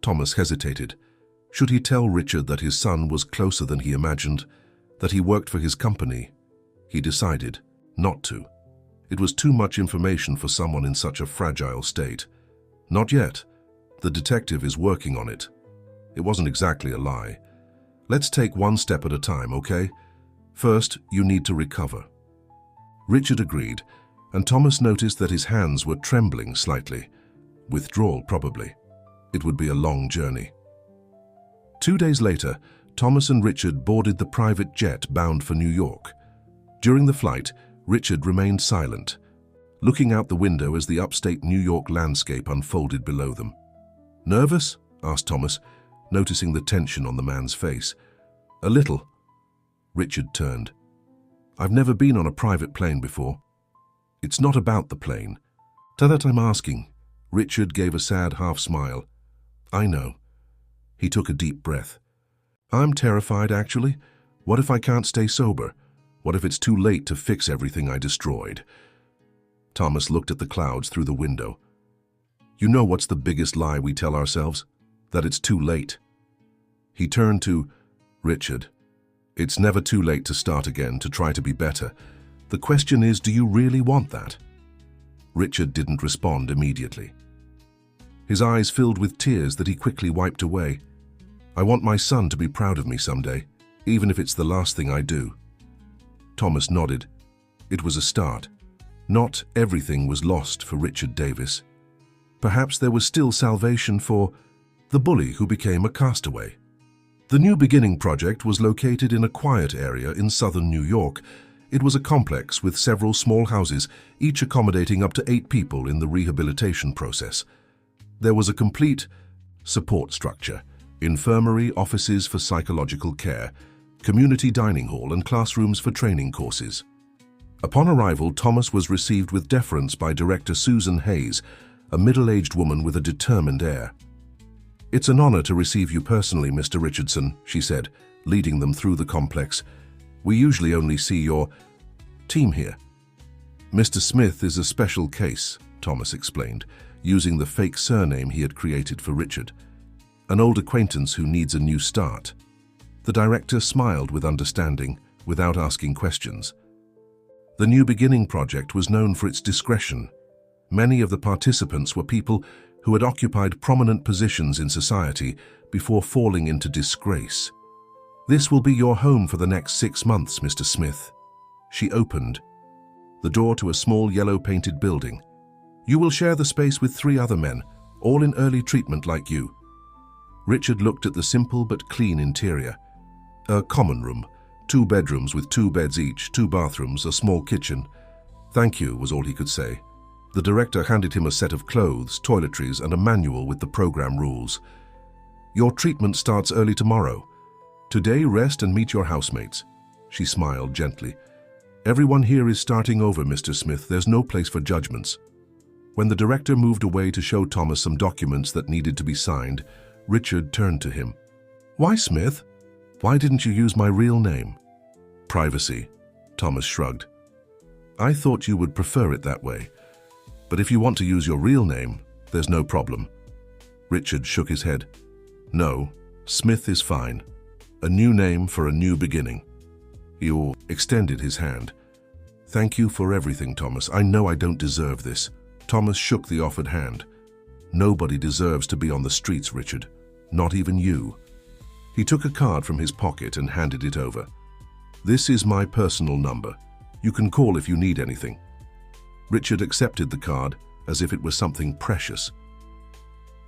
Thomas hesitated. Should he tell Richard that his son was closer than he imagined, that he worked for his company? He decided not to. It was too much information for someone in such a fragile state. "Not yet. The detective is working on it." It wasn't exactly a lie. "Let's take one step at a time, okay? First, you need to recover." Richard agreed, and Thomas noticed that his hands were trembling slightly. Withdrawal, probably. It would be a long journey. 2 days later, Thomas and Richard boarded the private jet bound for New York. During the flight, Richard remained silent, looking out the window as the upstate New York landscape unfolded below them. "Nervous?" asked Thomas, noticing the tension on the man's face. "A little." Richard turned. "I've never been on a private plane before." "It's not about the plane. To that I'm asking." Richard gave a sad half-smile. "I know." He took a deep breath. "I'm terrified, actually. What if I can't stay sober? What if it's too late to fix everything I destroyed?" Thomas looked at the clouds through the window. "You know what's the biggest lie we tell ourselves? That it's too late." He turned to Richard. "It's never too late to start again, to try to be better. The question is, do you really want that?" Richard didn't respond immediately. His eyes filled with tears that he quickly wiped away. "I want my son to be proud of me someday, even if it's the last thing I do." Thomas nodded. It was a start. Not everything was lost for Richard Davis. Perhaps there was still salvation for the bully who became a castaway. The New Beginning project was located in a quiet area in southern New York. It was a complex with several small houses, each accommodating up to 8 people in the rehabilitation process. There was a complete support structure: infirmary, offices for psychological care, community dining hall, and classrooms for training courses. Upon arrival, Thomas was received with deference by Director Susan Hayes, a middle-aged woman with a determined air. "It's an honor to receive you personally, Mr. Richardson," she said, leading them through the complex. "We usually only see your team here." "Mr. Smith is a special case," Thomas explained, using the fake surname he had created for Richard. "An old acquaintance who needs a new start." The director smiled with understanding, without asking questions. The New Beginning project was known for its discretion. Many of the participants were people who had occupied prominent positions in society before falling into disgrace. "This will be your home for the next 6 months, Mr. Smith." She opened the door to a small yellow-painted building. "You will share the space with 3 other men, all in early treatment like you." Richard looked at the simple but clean interior. A common room, 2 bedrooms with 2 beds each, 2 bathrooms, a small kitchen. "Thank you," was all he could say. The director handed him a set of clothes, toiletries, and a manual with the program rules. "Your treatment starts early tomorrow. Today, rest and meet your housemates." She smiled gently. "Everyone here is starting over, Mr. Smith. There's no place for judgments." When the director moved away to show Thomas some documents that needed to be signed, Richard turned to him. "Why Smith? Why didn't you use my real name?" "Privacy," Thomas shrugged. "I thought you would prefer it that way. But if you want to use your real name, there's no problem." Richard shook his head. "No, Smith is fine. A new name for a new beginning." He extended his hand. "Thank you for everything, Thomas. I know I don't deserve this." Thomas shook the offered hand. "Nobody deserves to be on the streets, Richard. Not even you." He took a card from his pocket and handed it over. "This is my personal number. You can call if you need anything." Richard accepted the card as if it was something precious.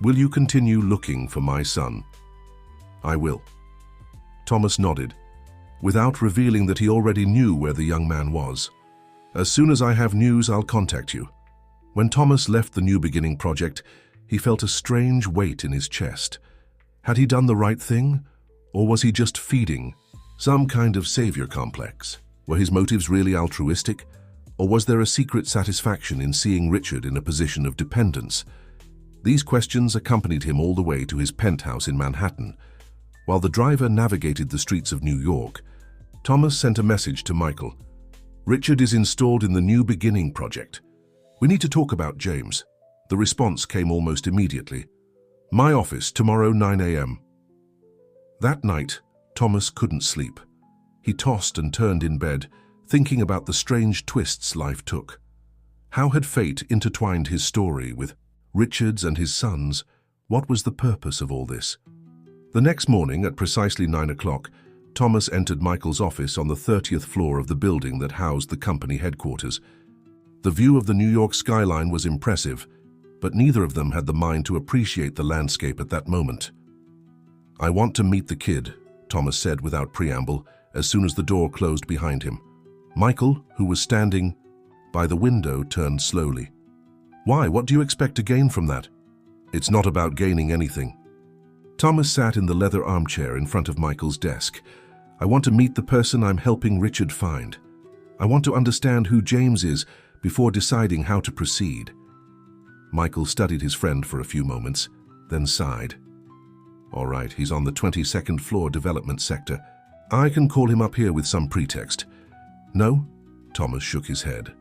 "Will you continue looking for my son?" "I will." Thomas nodded, without revealing that he already knew where the young man was. "As soon as I have news, I'll contact you." When Thomas left the New Beginning project, he felt a strange weight in his chest. Had he done the right thing, or was he just feeding some kind of savior complex? Were his motives really altruistic? Or was there a secret satisfaction in seeing Richard in a position of dependence? These questions accompanied him all the way to his penthouse in Manhattan. While the driver navigated the streets of New York, Thomas sent a message to Michael. "Richard is installed in the New Beginning project. We need to talk about James." The response came almost immediately. "My office, tomorrow 9 a.m. That night, Thomas couldn't sleep. He tossed and turned in bed, thinking about the strange twists life took. How had fate intertwined his story with Richard's and his son's? What was the purpose of all this? The next morning, at precisely 9 o'clock, Thomas entered Michael's office on the 30th floor of the building that housed the company headquarters. The view of the New York skyline was impressive, but neither of them had the mind to appreciate the landscape at that moment. "I want to meet the kid," Thomas said without preamble, as soon as the door closed behind him. Michael, who was standing by the window, turned slowly. "Why? What do you expect to gain from that?" "It's not about gaining anything." Thomas sat in the leather armchair in front of Michael's desk. "I want to meet the person I'm helping Richard find. I want to understand who James is before deciding how to proceed." Michael studied his friend for a few moments, then sighed. "All right, he's on the 22nd floor development sector. I can call him up here with some pretext." "No," Thomas shook his head.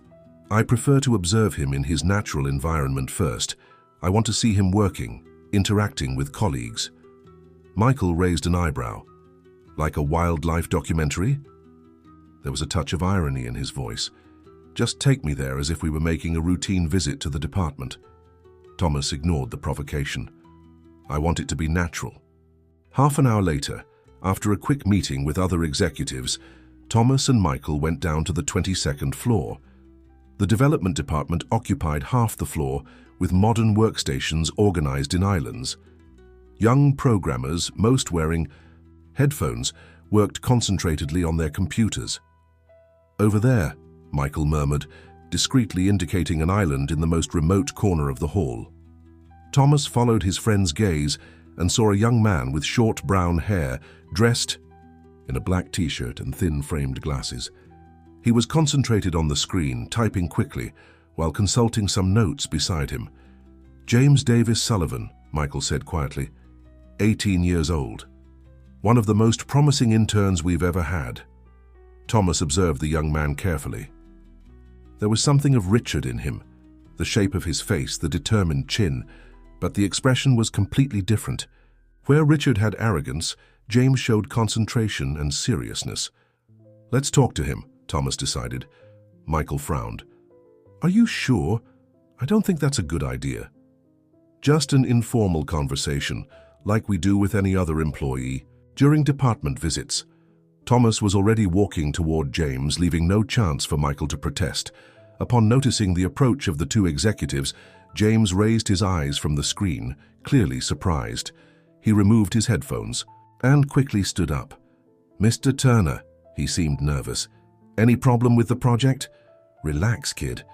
"I prefer to observe him in his natural environment first. I want to see him working, interacting with colleagues." Michael raised an eyebrow. "Like a wildlife documentary?" There was a touch of irony in his voice. Just take me there as if we were making a routine visit to the department. Thomas ignored the provocation. I want it to be natural. Half an hour later, after a quick meeting with other executives, Thomas and Michael went down to the 22nd floor. The development department occupied half the floor with modern workstations organized in islands. Young programmers, most wearing headphones, worked concentratedly on their computers. Over there, Michael murmured, discreetly indicating an island in the most remote corner of the hall. Thomas followed his friend's gaze and saw a young man with short brown hair, dressed in a black t-shirt and thin framed glasses. He was concentrated on the screen, typing quickly, while consulting some notes beside him. James Davis Sullivan, Michael said quietly, 18 years old. One of the most promising interns we've ever had. Thomas observed the young man carefully. There was something of Richard in him, the shape of his face, the determined chin, but the expression was completely different. Where Richard had arrogance, James showed concentration and seriousness. Let's talk to him, Thomas decided. Michael frowned. Are you sure? I don't think that's a good idea. Just an informal conversation, like we do with any other employee. During department visits, Thomas was already walking toward James, leaving no chance for Michael to protest. Upon noticing the approach of the two executives, James raised his eyes from the screen, clearly surprised. He removed his headphones and quickly stood up. Mr. Turner, he seemed nervous. Any problem with the project? Relax, kid.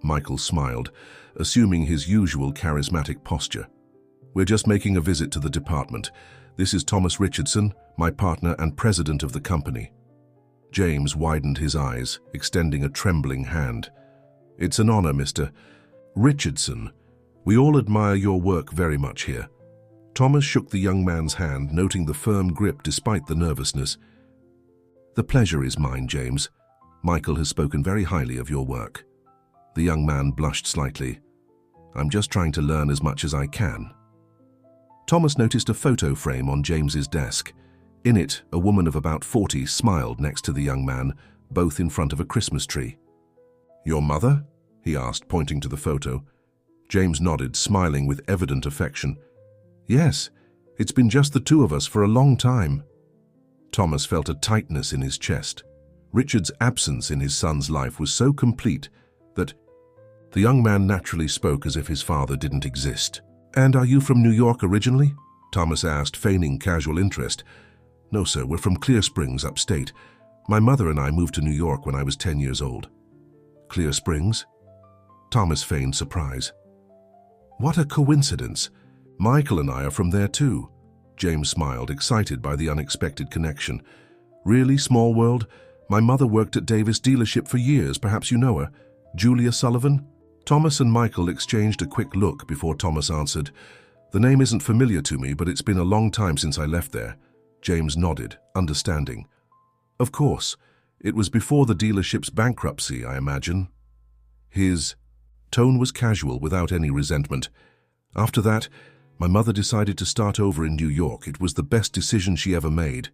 Michael smiled, assuming his usual charismatic posture. We're just making a visit to the department. This is Thomas Richardson, my partner and president of the company. James widened his eyes, extending a trembling hand. It's an honor, Mr. Richardson. We all admire your work very much here. Thomas shook the young man's hand, noting the firm grip despite the nervousness. The pleasure is mine, James. Michael has spoken very highly of your work. The young man blushed slightly. I'm just trying to learn as much as I can. Thomas noticed a photo frame on James's desk. In it, a woman of about 40 smiled next to the young man, both in front of a Christmas tree. Your mother? He asked, pointing to the photo. James nodded, smiling with evident affection. Yes, it's been just the two of us for a long time. Thomas felt a tightness in his chest. Richard's absence in his son's life was so complete that the young man naturally spoke as if his father didn't exist. And are you from New York originally? Thomas asked, feigning casual interest. No, sir, we're from Clear Springs, upstate. My mother and I moved to New York when I was 10 years old. Clear Springs? Thomas feigned surprise. What a coincidence. Michael and I are from there too. James smiled, excited by the unexpected connection. Really, small world? My mother worked at Davis dealership for years, perhaps you know her. Julia Sullivan? Thomas and Michael exchanged a quick look before Thomas answered. The name isn't familiar to me, but it's been a long time since I left there. James nodded, understanding. Of course. It was before the dealership's bankruptcy, I imagine. His tone was casual, without any resentment. After that, my mother decided to start over in New York. It was the best decision she ever made.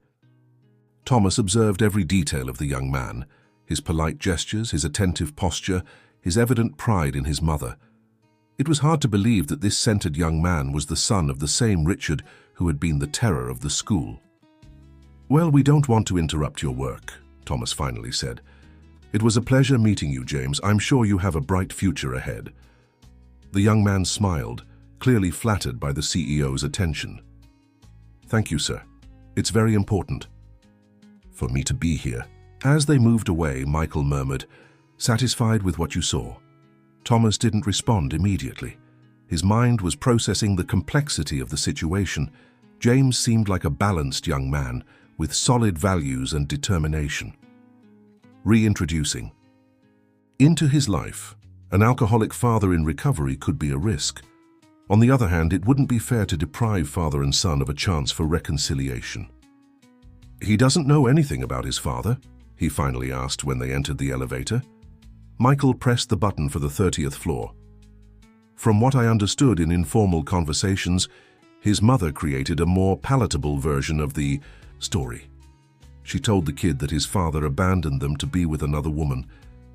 Thomas observed every detail of the young man, his polite gestures, his attentive posture, his evident pride in his mother. It was hard to believe that this centered young man was the son of the same Richard who had been the terror of the school. Well, we don't want to interrupt your work, Thomas finally said. It was a pleasure meeting you, James. I'm sure you have a bright future ahead. The young man smiled, clearly flattered by the CEO's attention. Thank you, sir. It's very important for me to be here. As they moved away, Michael murmured, satisfied with what you saw. Thomas didn't respond immediately. His mind was processing the complexity of the situation. James seemed like a balanced young man with solid values and determination. Reintroducing. Into his life, an alcoholic father in recovery could be a risk. On the other hand, it wouldn't be fair to deprive father and son of a chance for reconciliation. He doesn't know anything about his father, he finally asked when they entered the elevator. Michael pressed the button for the 30th floor. From what I understood in informal conversations, his mother created a more palatable version of the story. She told the kid that his father abandoned them to be with another woman.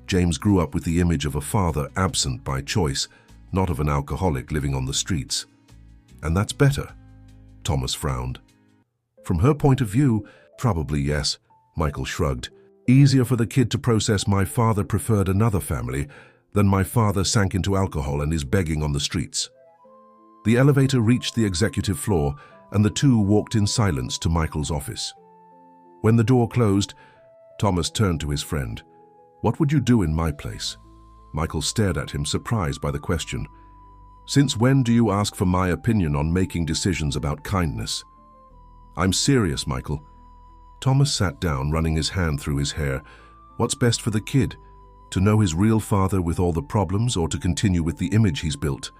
James grew up with the image of a father absent by choice, not of an alcoholic living on the streets. And that's better. Thomas frowned. From her point of view, probably yes, Michael shrugged. Easier for the kid to process my father preferred another family than my father sank into alcohol and is begging on the streets. The elevator reached the executive floor and the two walked in silence to Michael's office. When the door closed, Thomas turned to his friend. "What would you do in my place?" Michael stared at him, surprised by the question. "Since when do you ask for my opinion on making decisions about kindness?" "I'm serious, Michael." Thomas sat down, running his hand through his hair. What's best for the kid? To know his real father with all the problems, or to continue with the image he's built?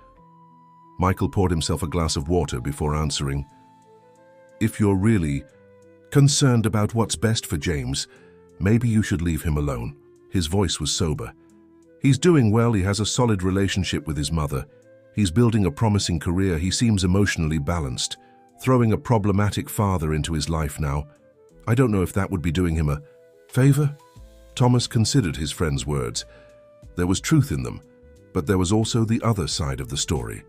Michael poured himself a glass of water before answering. "If you're really concerned about what's best for James, maybe you should leave him alone." His voice was sober. "He's doing well, he has a solid relationship with his mother. He's building a promising career, he seems emotionally balanced. Throwing a problematic father into his life now, I don't know if that would be doing him a favor." Thomas considered his friend's words. There was truth in them, but there was also the other side of the story.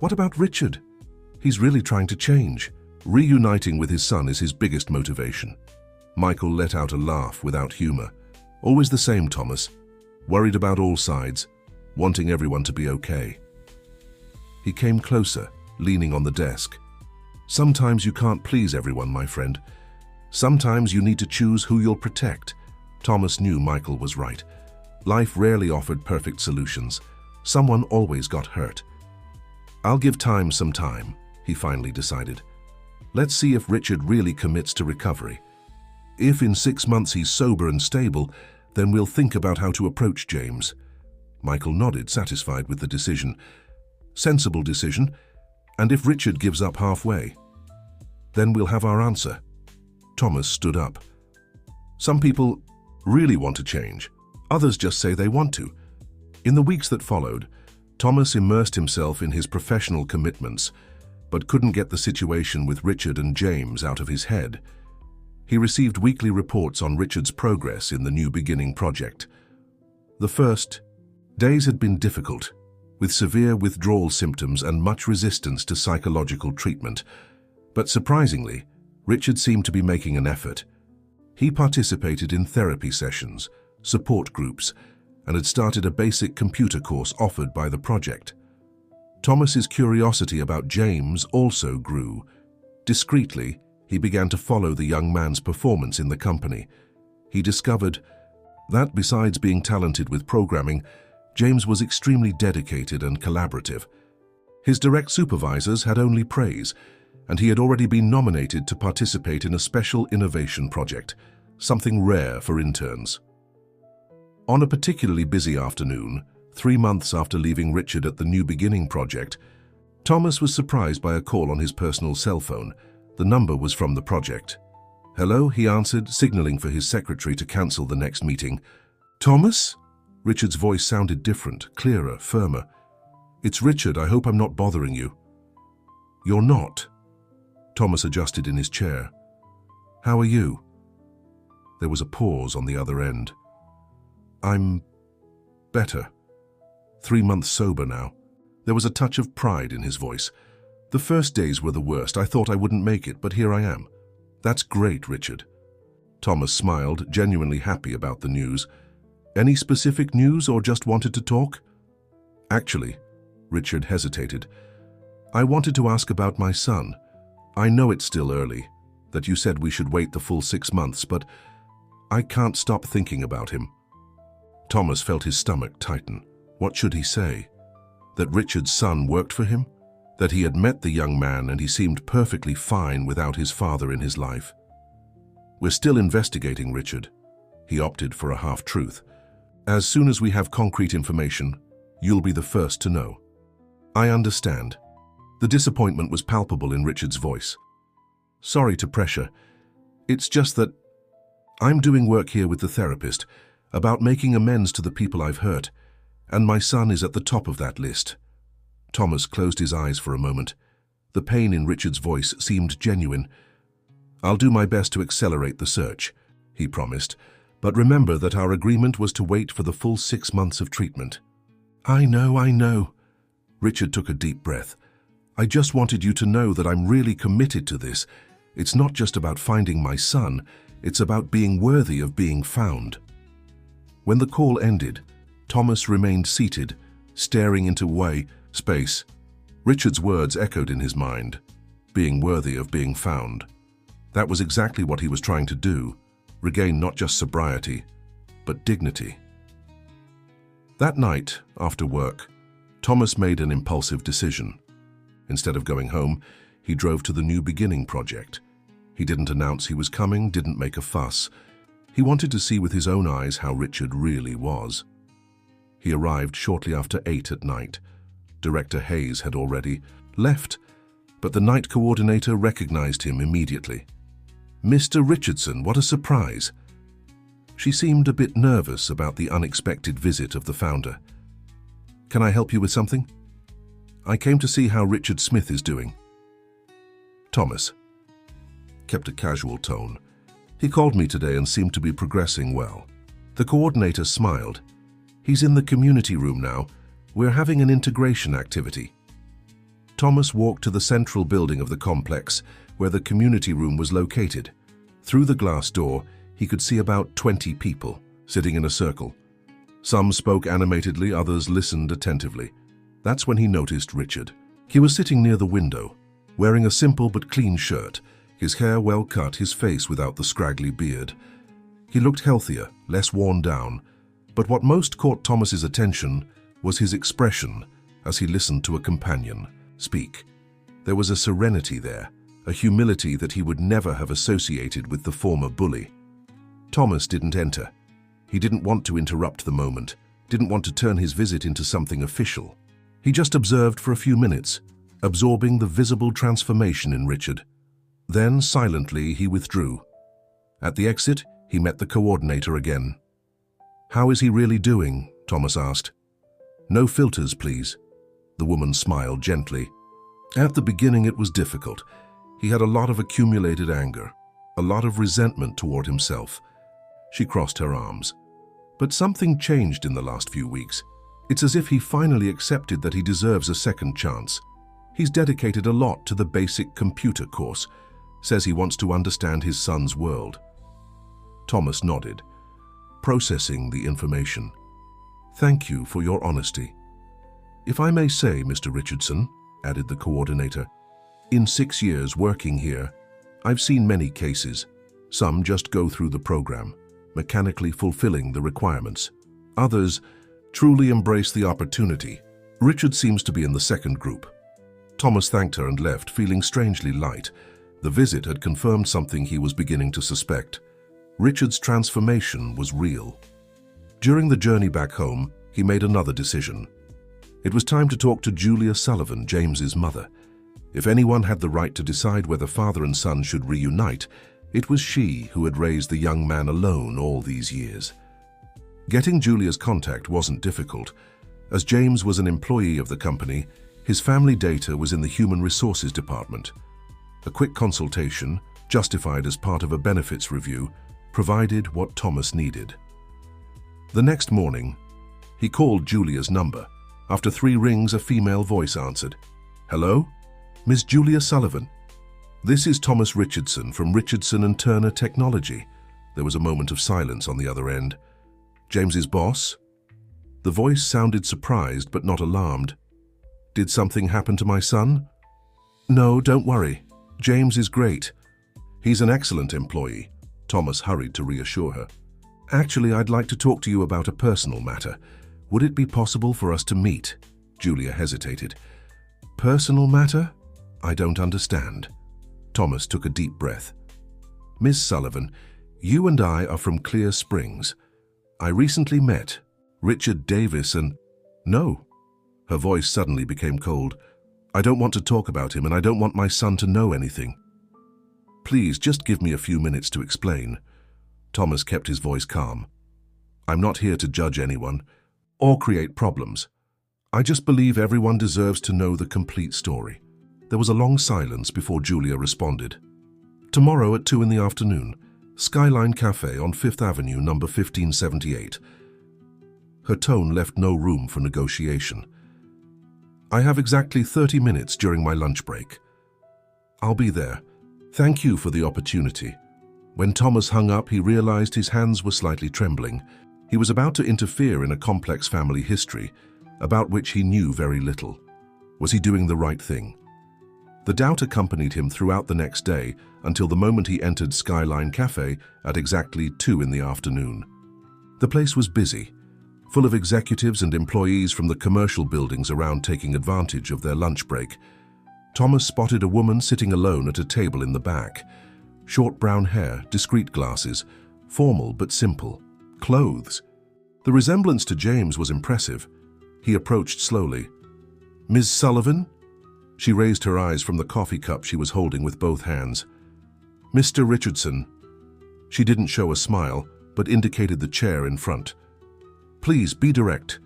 What about Richard? He's really trying to change. Reuniting with his son is his biggest motivation. Michael let out a laugh without humor. Always the same, Thomas. Worried about all sides, wanting everyone to be okay. He came closer, leaning on the desk. "Sometimes you can't please everyone, my friend. Sometimes you need to choose who you'll protect." Thomas knew Michael was right. Life rarely offered perfect solutions. Someone always got hurt. "I'll give time some time," he finally decided. "Let's see if Richard really commits to recovery. If in 6 months he's sober and stable, then we'll think about how to approach James." Michael nodded, satisfied with the decision. Sensible decision. And if Richard gives up halfway, then we'll have our answer. Thomas stood up. "Some people really want to change. Others just say they want to." In the weeks that followed, Thomas immersed himself in his professional commitments, but couldn't get the situation with Richard and James out of his head. He received weekly reports on Richard's progress in the New Beginning project. The first days had been difficult, with severe withdrawal symptoms and much resistance to psychological treatment. But surprisingly, Richard seemed to be making an effort. He participated in therapy sessions, support groups, and had started a basic computer course offered by the project. Thomas's curiosity about James also grew. Discreetly, he began to follow the young man's performance in the company. He discovered that besides being talented with programming, James was extremely dedicated and collaborative. His direct supervisors had only praise, and he had already been nominated to participate in a special innovation project, something rare for interns. On a particularly busy afternoon, 3 months after leaving Richard at the New Beginning project, Thomas was surprised by a call on his personal cell phone. The number was from the project. "Hello," he answered, signaling for his secretary to cancel the next meeting. "Thomas?" Richard's voice sounded different, clearer, firmer. "It's Richard, I hope I'm not bothering you." "You're not." Thomas adjusted in his chair. "How are you?" There was a pause on the other end. "I'm better. 3 months sober now." There was a touch of pride in his voice. "The first days were the worst. I thought I wouldn't make it, but here I am." "That's great, Richard." Thomas smiled, genuinely happy about the news. "Any specific news or just wanted to talk?" "Actually," Richard hesitated, "I wanted to ask about my son. I know it's still early, that you said we should wait the full 6 months, but I can't stop thinking about him." Thomas felt his stomach tighten. What should he say? That Richard's son worked for him? That he had met the young man and he seemed perfectly fine without his father in his life? "We're still investigating, Richard." He opted for a half-truth. "As soon as we have concrete information, you'll be the first to know." "I understand." The disappointment was palpable in Richard's voice. "Sorry to pressure. It's just that I'm doing work here with the therapist about making amends to the people I've hurt, and my son is at the top of that list." Thomas closed his eyes for a moment. The pain in Richard's voice seemed genuine. "I'll do my best to accelerate the search," he promised, But remember that our agreement was to wait for the full 6 months of treatment." I know. Richard took a deep breath. "I just wanted you to know that I'm really committed to this. It's not just about finding my son, it's about being worthy of being found." When the call ended, Thomas remained seated, staring into space. Richard's words echoed in his mind, being worthy of being found. That was exactly what he was trying to do, regain not just sobriety, but dignity. That night, after work, Thomas made an impulsive decision. Instead of going home, he drove to the New Beginning project. He didn't announce he was coming, didn't make a fuss. He wanted to see with his own eyes how Richard really was. He arrived shortly after 8 at night. Director Hayes had already left, but the night coordinator recognized him immediately. "Mr. Richardson, what a surprise." She seemed a bit nervous about the unexpected visit of the founder. "Can I help you with something?" "I came to see how Richard Smith is doing." Thomas kept a casual tone. "He called me today and seemed to be progressing well." The coordinator smiled. "He's in the community room now. We're having an integration activity." Thomas walked to the central building of the complex, where the community room was located. Through the glass door, he could see about 20 people sitting in a circle. Some spoke animatedly, others listened attentively. That's when he noticed Richard. He was sitting near the window, wearing a simple but clean shirt, his hair well cut, his face without the scraggly beard. He looked healthier, less worn down, but what most caught Thomas's attention was his expression as he listened to a companion speak. There was a serenity there, a humility that he would never have associated with the former bully. Thomas didn't enter. He didn't want to interrupt the moment, didn't want to turn his visit into something official. He just observed for a few minutes, absorbing the visible transformation in Richard. Then, silently, he withdrew. At the exit, he met the coordinator again. "How is he really doing?" Thomas asked. "No filters, please." The woman smiled gently. "At the beginning it was difficult. He had a lot of accumulated anger, a lot of resentment toward himself." She crossed her arms. "But something changed in the last few weeks. It's as if he finally accepted that he deserves a second chance. He's dedicated a lot to the basic computer course, says he wants to understand his son's world." Thomas nodded, processing the information. "Thank you for your honesty. If I may say, Mr. Richardson," added the coordinator, "in 6 years working here, I've seen many cases. Some just go through the program, mechanically fulfilling the requirements. Others truly embrace the opportunity. Richard seems to be in the second group." Thomas thanked her and left, feeling strangely light. The visit had confirmed something he was beginning to suspect. Richard's transformation was real. During the journey back home, he made another decision. It was time to talk to Julia Sullivan, James's mother. If anyone had the right to decide whether father and son should reunite, it was she who had raised the young man alone all these years. Getting Julia's contact wasn't difficult. As James was an employee of the company, his family data was in the Human Resources Department. A quick consultation, justified as part of a benefits review, provided what Thomas needed. The next morning, he called Julia's number. After 3 rings, a female voice answered. "Hello? Miss Julia Sullivan? This is Thomas Richardson from Richardson and Turner Technology." There was a moment of silence on the other end. "James's boss?" The voice sounded surprised but not alarmed. "Did something happen to my son?" "No, don't worry. James is great. He's an excellent employee." Thomas hurried to reassure her. "Actually, I'd like to talk to you about a personal matter. Would it be possible for us to meet?" Julia hesitated. "Personal matter? I don't understand." Thomas took a deep breath. "Miss Sullivan, you and I are from Clear Springs. I recently met Richard Davis and—" "No." Her voice suddenly became cold. "I don't want to talk about him, and I don't want my son to know anything. Please, just give me a few minutes to explain." Thomas kept his voice calm. "I'm not here to judge anyone or create problems. I just believe everyone deserves to know the complete story." There was a long silence before Julia responded. "Tomorrow at 2 in the afternoon. Skyline Cafe on 5th Avenue, number 1578. Her tone left no room for negotiation. I have exactly 30 minutes during my lunch break. I'll be there. Thank you for the opportunity. When Thomas hung up, he realized his hands were slightly trembling. He was about to interfere in a complex family history, about which he knew very little. Was he doing the right thing? The doubt accompanied him throughout the next day until the moment he entered Skyline Cafe at exactly 2 in the afternoon. The place was busy, full of executives and employees from the commercial buildings around taking advantage of their lunch break. Thomas spotted a woman sitting alone at a table in the back. Short brown hair, discreet glasses, formal but simple. Clothes. The resemblance to James was impressive. He approached slowly. "Ms. Sullivan?" She raised her eyes from the coffee cup she was holding with both hands. "Mr. Richardson." She didn't show a smile, but indicated the chair in front. "Please be direct.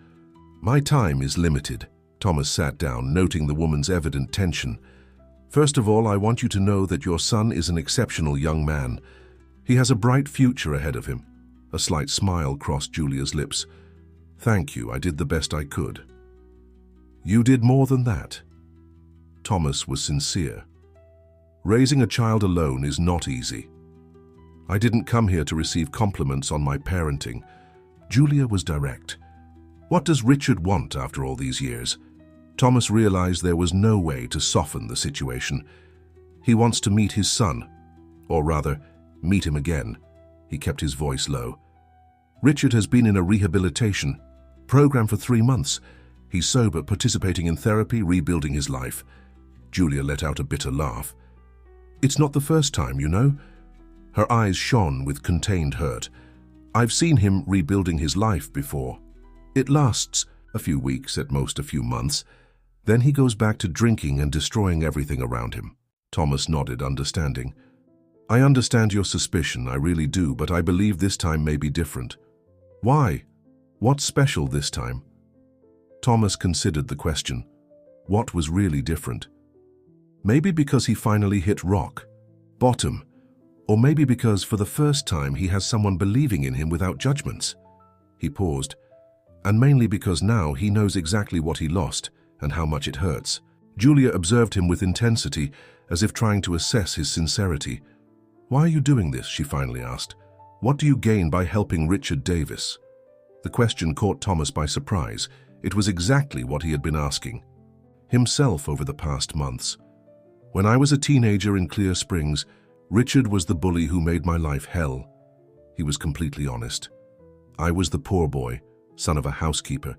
My time is limited." Thomas sat down, noting the woman's evident tension. "First of all, I want you to know that your son is an exceptional young man. He has a bright future ahead of him." A slight smile crossed Julia's lips. "Thank you, I did the best I could." "You did more than that." Thomas was sincere. Raising a child alone is not easy. "I didn't come here to receive compliments on my parenting." Julia was direct. "What does Richard want after all these years?" Thomas realized there was no way to soften the situation. "He wants to meet his son, or rather, meet him again." He kept his voice low. "Richard has been in a rehabilitation program for 3 months. He's sober, participating in therapy, rebuilding his life." Julia let out a bitter laugh. "It's not the first time, you know." Her eyes shone with contained hurt. "I've seen him rebuilding his life before. It lasts a few weeks, at most a few months. Then he goes back to drinking and destroying everything around him." Thomas nodded, understanding. "I understand your suspicion, I really do, but I believe this time may be different." "Why? What's special this time?" Thomas considered the question. What was really different? Maybe because he finally hit rock bottom, or maybe because for the first time he has someone believing in him without judgments. He paused, and mainly because now he knows exactly what he lost and how much it hurts. Julia observed him with intensity, as if trying to assess his sincerity. "Why are you doing this?" she finally asked. "What do you gain by helping Richard Davis?" The question caught Thomas by surprise. It was exactly what he had been asking himself over the past months. "When I was a teenager in Clear Springs, Richard was the bully who made my life hell." He was completely honest. "I was the poor boy, son of a housekeeper.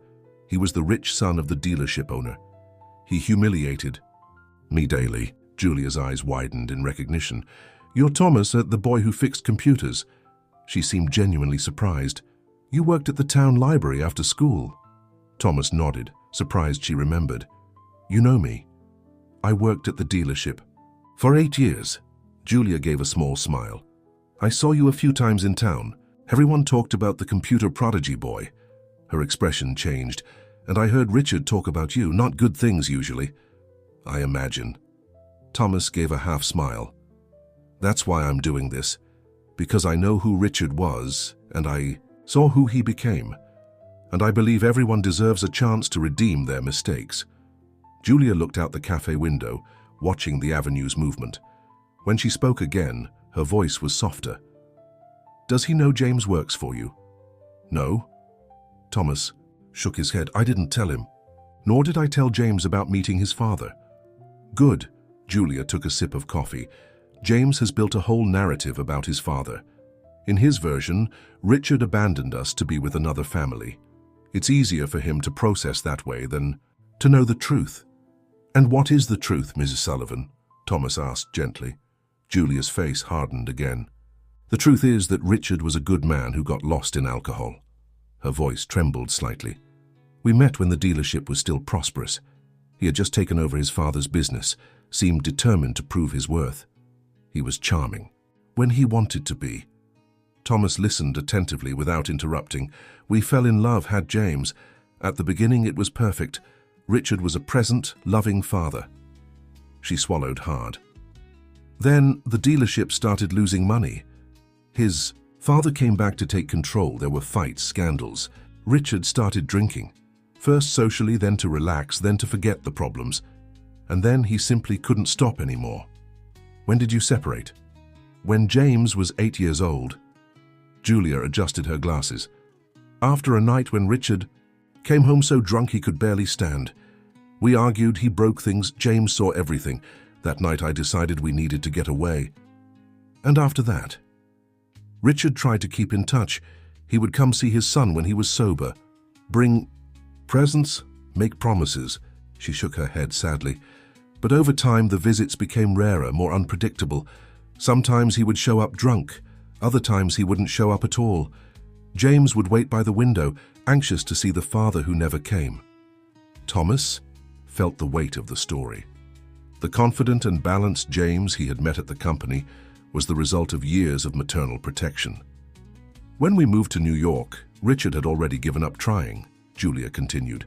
He was the rich son of the dealership owner. He humiliated me daily." Julia's eyes widened in recognition. "You're Thomas, the boy who fixed computers." She seemed genuinely surprised. "You worked at the town library after school." Thomas nodded, surprised she remembered. "You know me. I worked at the dealership for 8 years." Julia gave a small smile. "I saw you a few times in town. Everyone talked about the computer prodigy boy." Her expression changed. "And I heard Richard talk about you, not good things usually." "I imagine." Thomas gave a half smile. "That's why I'm doing this, because I know who Richard was, and I saw who he became. And I believe everyone deserves a chance to redeem their mistakes." Julia looked out the cafe window, watching the avenue's movement. When she spoke again, her voice was softer. "Does he know James works for you?" "No." Thomas shook his head. "I didn't tell him. Nor did I tell James about meeting his father." "Good." Julia took a sip of coffee. "James has built a whole narrative about his father. In his version, Richard abandoned us to be with another family. It's easier for him to process that way than to know the truth." "And what is the truth, Mrs. Sullivan?" Thomas asked gently. Julia's face hardened again. "The truth is that Richard was a good man who got lost in alcohol." Her voice trembled slightly. "We met when the dealership was still prosperous. He had just taken over his father's business, seemed determined to prove his worth. He was charming, when he wanted to be." Thomas listened attentively without interrupting. "We fell in love, had James. At the beginning it was perfect. Richard was a present, loving father." She swallowed hard. "Then the dealership started losing money. His father came back to take control. There were fights, scandals. Richard started drinking. First socially, then to relax, then to forget the problems. And then he simply couldn't stop anymore. When did you separate? When James was 8 years old. Julia adjusted her glasses. After a night when Richard came home so drunk he could barely stand. We argued, he broke things, James saw everything. That night I decided we needed to get away. And after that? Richard tried to keep in touch. He would come see his son when he was sober. Bring presents, make promises. She shook her head sadly. But over time the visits became rarer, more unpredictable. Sometimes he would show up drunk. Other times he wouldn't show up at all. James would wait by the window, anxious to see the father who never came. Thomas felt the weight of the story. The confident and balanced James he had met at the company was the result of years of maternal protection. When we moved to New York, Richard had already given up trying, Julia continued.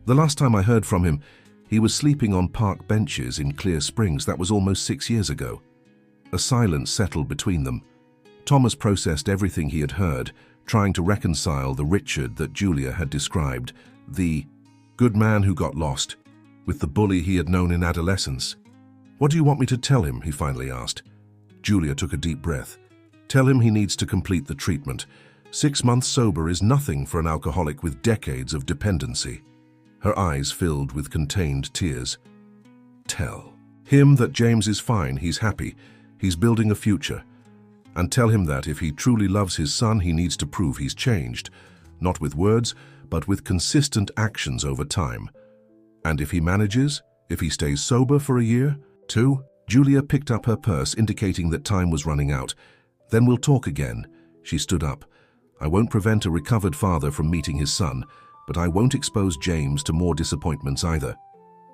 The last time I heard from him, he was sleeping on park benches in Clear Springs. That was almost 6 years ago. A silence settled between them. Thomas processed everything he had heard, trying to reconcile the Richard that Julia had described, the good man who got lost, with the bully he had known in adolescence. What do you want me to tell him? He finally asked. Julia took a deep breath. Tell him he needs to complete the treatment. 6 months sober is nothing for an alcoholic with decades of dependency. Her eyes filled with contained tears. Tell him that James is fine, he's happy, he's building a future. And tell him that if he truly loves his son, he needs to prove he's changed, not with words, but with consistent actions over time. And if he manages, if he stays sober for a year, 2, Julia picked up her purse, indicating that time was running out. Then we'll talk again. She stood up. I won't prevent a recovered father from meeting his son, but I won't expose James to more disappointments either.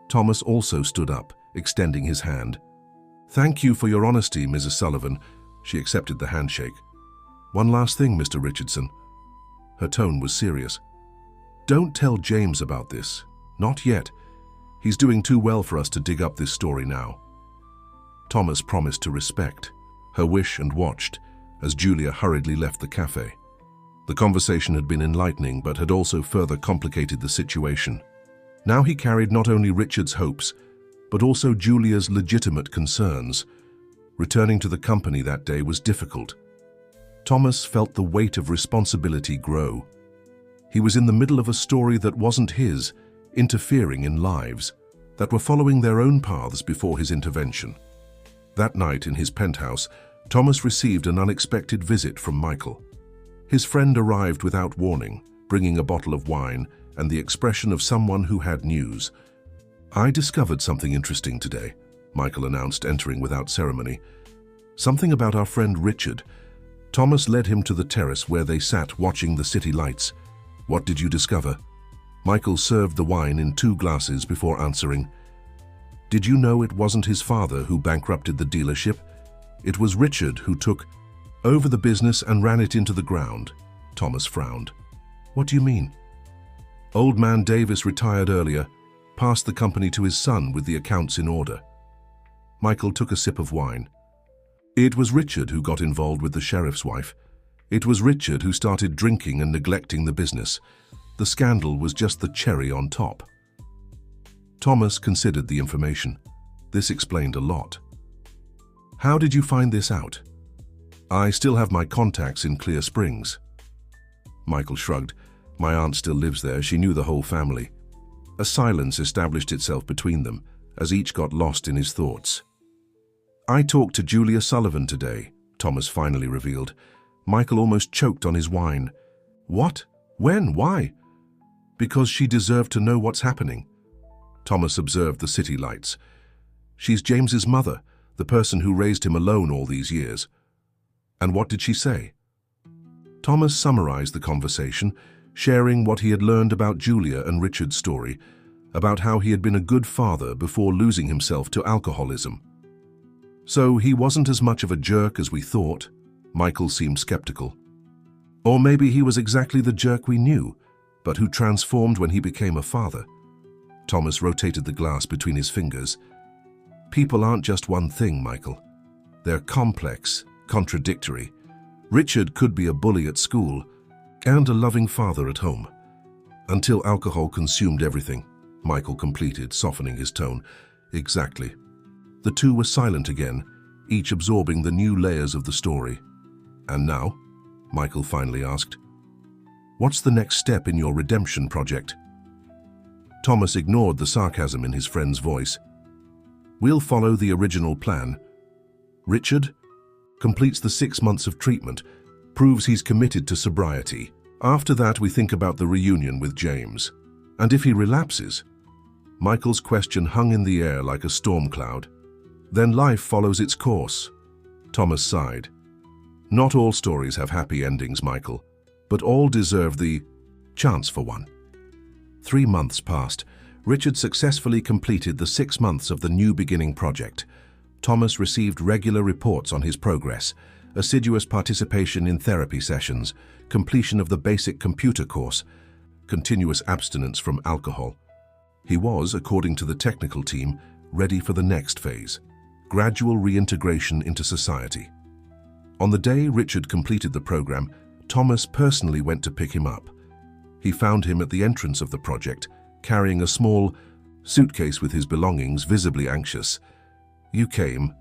Thomas also stood up, extending his hand. Thank you for your honesty, Mrs. Sullivan. She accepted the handshake. One last thing, Mr. Richardson. Her tone was serious. Don't tell James about this. Not yet. He's doing too well for us to dig up this story now. Thomas promised to respect her wish and watched as Julia hurriedly left the cafe. The conversation had been enlightening, but had also further complicated the situation. Now he carried not only Richard's hopes, but also Julia's legitimate concerns. Returning to the company that day was difficult. Thomas felt the weight of responsibility grow. He was in the middle of a story that wasn't his, interfering in lives that were following their own paths before his intervention. That night in his penthouse, Thomas received an unexpected visit from Michael. His friend arrived without warning, bringing a bottle of wine and the expression of someone who had news. I discovered something interesting today, Michael announced, entering without ceremony. Something about our friend Richard. Thomas led him to the terrace where they sat watching the city lights. What did you discover? Michael served the wine in 2 glasses before answering. Did you know it wasn't his father who bankrupted the dealership? It was Richard who took over the business and ran it into the ground. Thomas frowned. What do you mean? Old man Davis retired earlier, passed the company to his son with the accounts in order. Michael took a sip of wine. It was Richard who got involved with the sheriff's wife. It was Richard who started drinking and neglecting the business. The scandal was just the cherry on top. Thomas considered the information. This explained a lot. How did you find this out? I still have my contacts in Clear Springs. Michael shrugged. My aunt still lives there. She knew the whole family. A silence established itself between them as each got lost in his thoughts. I talked to Julia Sullivan today, Thomas finally revealed. Michael almost choked on his wine. What? When? Why? Because she deserved to know what's happening. Thomas observed the city lights. She's James's mother, the person who raised him alone all these years. And what did she say? Thomas summarized the conversation, sharing what he had learned about Julia and Richard's story, about how he had been a good father before losing himself to alcoholism. So he wasn't as much of a jerk as we thought. Michael seemed skeptical. Or maybe he was exactly the jerk we knew, but who transformed when he became a father. Thomas rotated the glass between his fingers. People aren't just one thing, Michael. They're complex, contradictory, Richard could be a bully at school and a loving father at home. Until alcohol consumed everything, Michael completed, softening his tone. Exactly. The two were silent again, each absorbing the new layers of the story. And now? Michael finally asked. What's the next step in your redemption project? Thomas ignored the sarcasm in his friend's voice. We'll follow the original plan. Richard completes the 6 months of treatment, proves he's committed to sobriety. After that, we think about the reunion with James. And if he relapses? Michael's question hung in the air like a storm cloud. Then life follows its course. Thomas sighed. Not all stories have happy endings, Michael, but all deserve the chance for one. 3 months passed. Richard successfully completed the 6 months of the New Beginning project. Thomas received regular reports on his progress, assiduous participation in therapy sessions, completion of the basic computer course, continuous abstinence from alcohol. He was, according to the technical team, ready for the next phase, gradual reintegration into society. On the day Richard completed the program, Thomas personally went to pick him up. He found him at the entrance of the project, carrying a small suitcase with his belongings, visibly anxious. You came?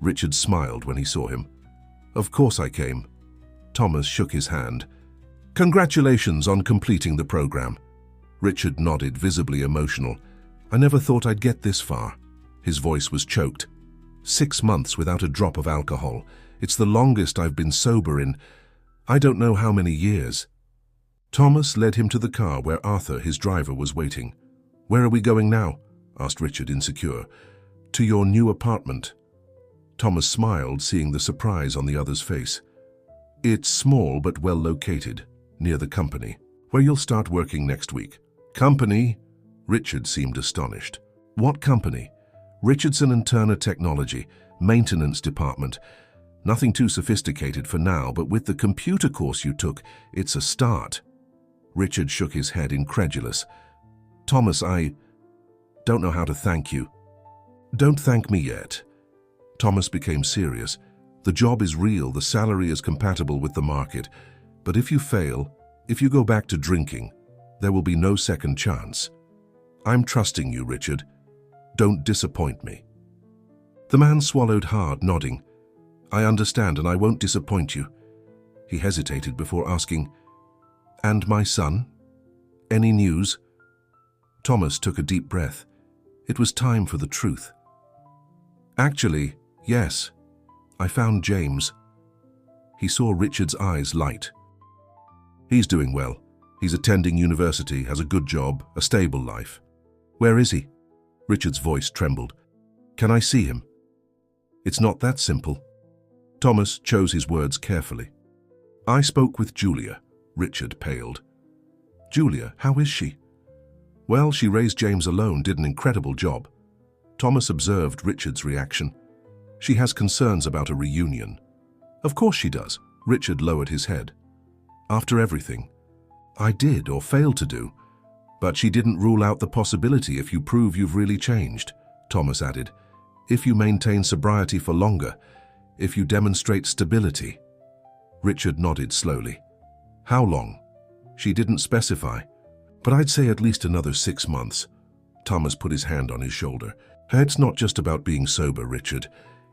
Richard smiled when he saw him. Of course I came. Thomas shook his hand. Congratulations on completing the program. Richard nodded, visibly emotional. I never thought I'd get this far. His voice was choked. 6 months without a drop of alcohol. It's the longest I've been sober in, I don't know how many years. Thomas led him to the car where Arthur, his driver, was waiting. Where are we going now? Asked Richard, insecure. To your new apartment. Thomas smiled, seeing the surprise on the other's face. It's small but well located, near the company, where you'll start working next week. Company? Richard seemed astonished. What company? Richardson and Turner Technology, maintenance department. Nothing too sophisticated for now, but with the computer course you took, it's a start. Richard shook his head, incredulous. Thomas, I don't know how to thank you. Don't thank me yet. Thomas became serious. The job is real, the salary is compatible with the market. But if you fail, if you go back to drinking, there will be no second chance. I'm trusting you, Richard. Don't disappoint me. The man swallowed hard, nodding. I understand, and I won't disappoint you. He hesitated before asking, And my son? Any news? Thomas took a deep breath. It was time for the truth. Actually, yes. I found James. He saw Richard's eyes light. He's doing well. He's attending university, has a good job, a stable life. Where is he? Richard's voice trembled. Can I see him? It's not that simple. Thomas chose his words carefully. I spoke with Julia. Richard paled. Julia, how is she? Well, she raised James alone, did an incredible job. Thomas observed Richard's reaction. She has concerns about a reunion. Of course she does. Richard lowered his head. After everything. I did, or failed to do. But she didn't rule out the possibility if you prove you've really changed, Thomas added. If you maintain sobriety for longer, if you demonstrate stability. Richard nodded slowly. How long? She didn't specify, but I'd say at least another 6 months. Thomas put his hand on his shoulder. It's not just about being sober, Richard.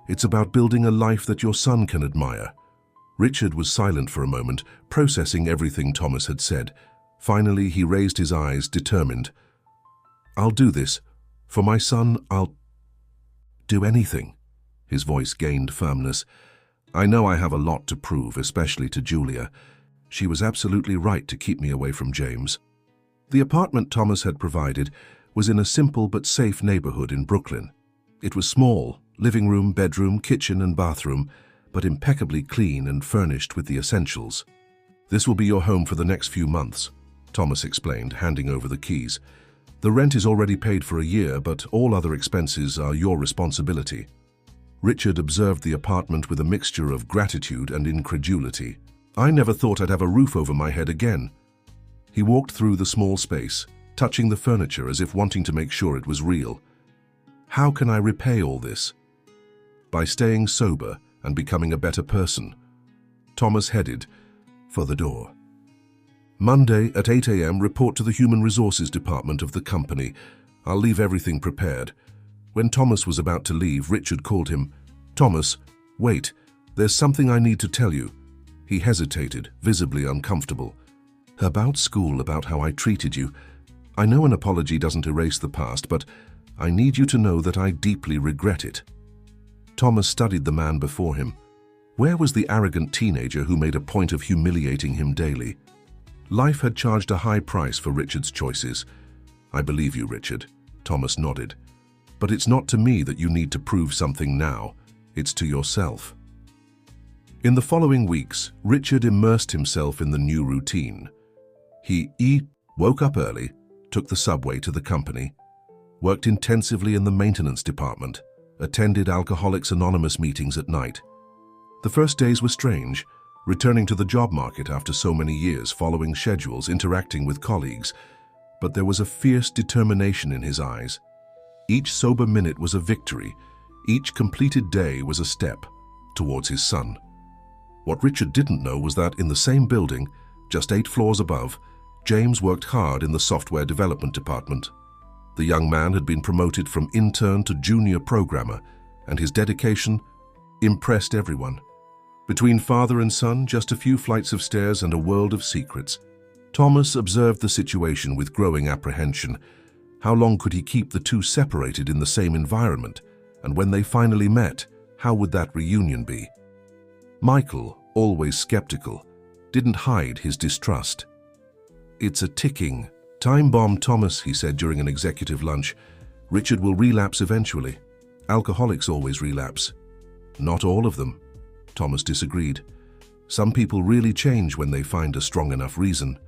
It's about building a life that your son can admire. Richard was silent for a moment, processing everything Thomas had said. Finally, he raised his eyes, determined. I'll do this. For my son, I'll do anything. His voice gained firmness. I know I have a lot to prove, especially to Julia. She was absolutely right to keep me away from James. The apartment Thomas had provided was in a simple but safe neighborhood in Brooklyn. It was small, living room, bedroom, kitchen and bathroom, but impeccably clean and furnished with the essentials. This will be your home for the next few months, Thomas explained, handing over the keys. The rent is already paid for a year, but all other expenses are your responsibility. Richard observed the apartment with a mixture of gratitude and incredulity. I never thought I'd have a roof over my head again. He walked through the small space, touching the furniture as if wanting to make sure it was real. How can I repay all this? By staying sober and becoming a better person. Thomas headed for the door. Monday at 8 a.m. report to the Human Resources Department of the company. I'll leave everything prepared. When Thomas was about to leave, Richard called him. Thomas, wait, there's something I need to tell you. He hesitated, visibly uncomfortable. About school, about how I treated you. I know an apology doesn't erase the past, but I need you to know that I deeply regret it. Thomas studied the man before him. Where was the arrogant teenager who made a point of humiliating him daily? Life had charged a high price for Richard's choices. I believe you, Richard. Thomas nodded. But it's not to me that you need to prove something now. It's to yourself. In the following weeks, Richard immersed himself in the new routine. He woke up early, took the subway to the company, worked intensively in the maintenance department, attended Alcoholics Anonymous meetings at night. The first days were strange, returning to the job market after so many years, following schedules, interacting with colleagues, but there was a fierce determination in his eyes. Each sober minute was a victory. Each completed day was a step towards his son. What Richard didn't know was that in the same building, just 8 floors above, James worked hard in the software development department. The young man had been promoted from intern to junior programmer, and his dedication impressed everyone. Between father and son, just a few flights of stairs and a world of secrets. Thomas observed the situation with growing apprehension. How long could he keep the two separated in the same environment? And when they finally met, how would that reunion be? Michael, always skeptical, didn't hide his distrust. It's a ticking time bomb, Thomas, he said during an executive lunch. Richard will relapse eventually. Alcoholics always relapse. Not all of them. Thomas disagreed. Some people really change when they find a strong enough reason.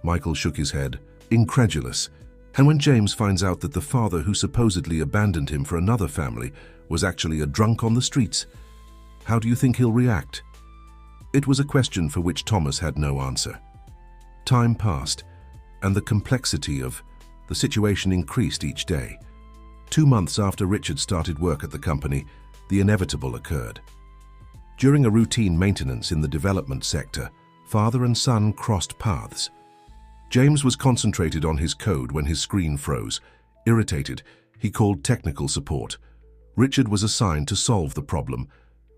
Michael shook his head, incredulous. And when James finds out that the father who supposedly abandoned him for another family was actually a drunk on the streets, how do you think he'll react? It was a question for which Thomas had no answer. Time passed, and the complexity of the situation increased each day. 2 months after Richard started work at the company, the inevitable occurred. During a routine maintenance in the development sector, father and son crossed paths. James was concentrated on his code when his screen froze. Irritated, he called technical support. Richard was assigned to solve the problem.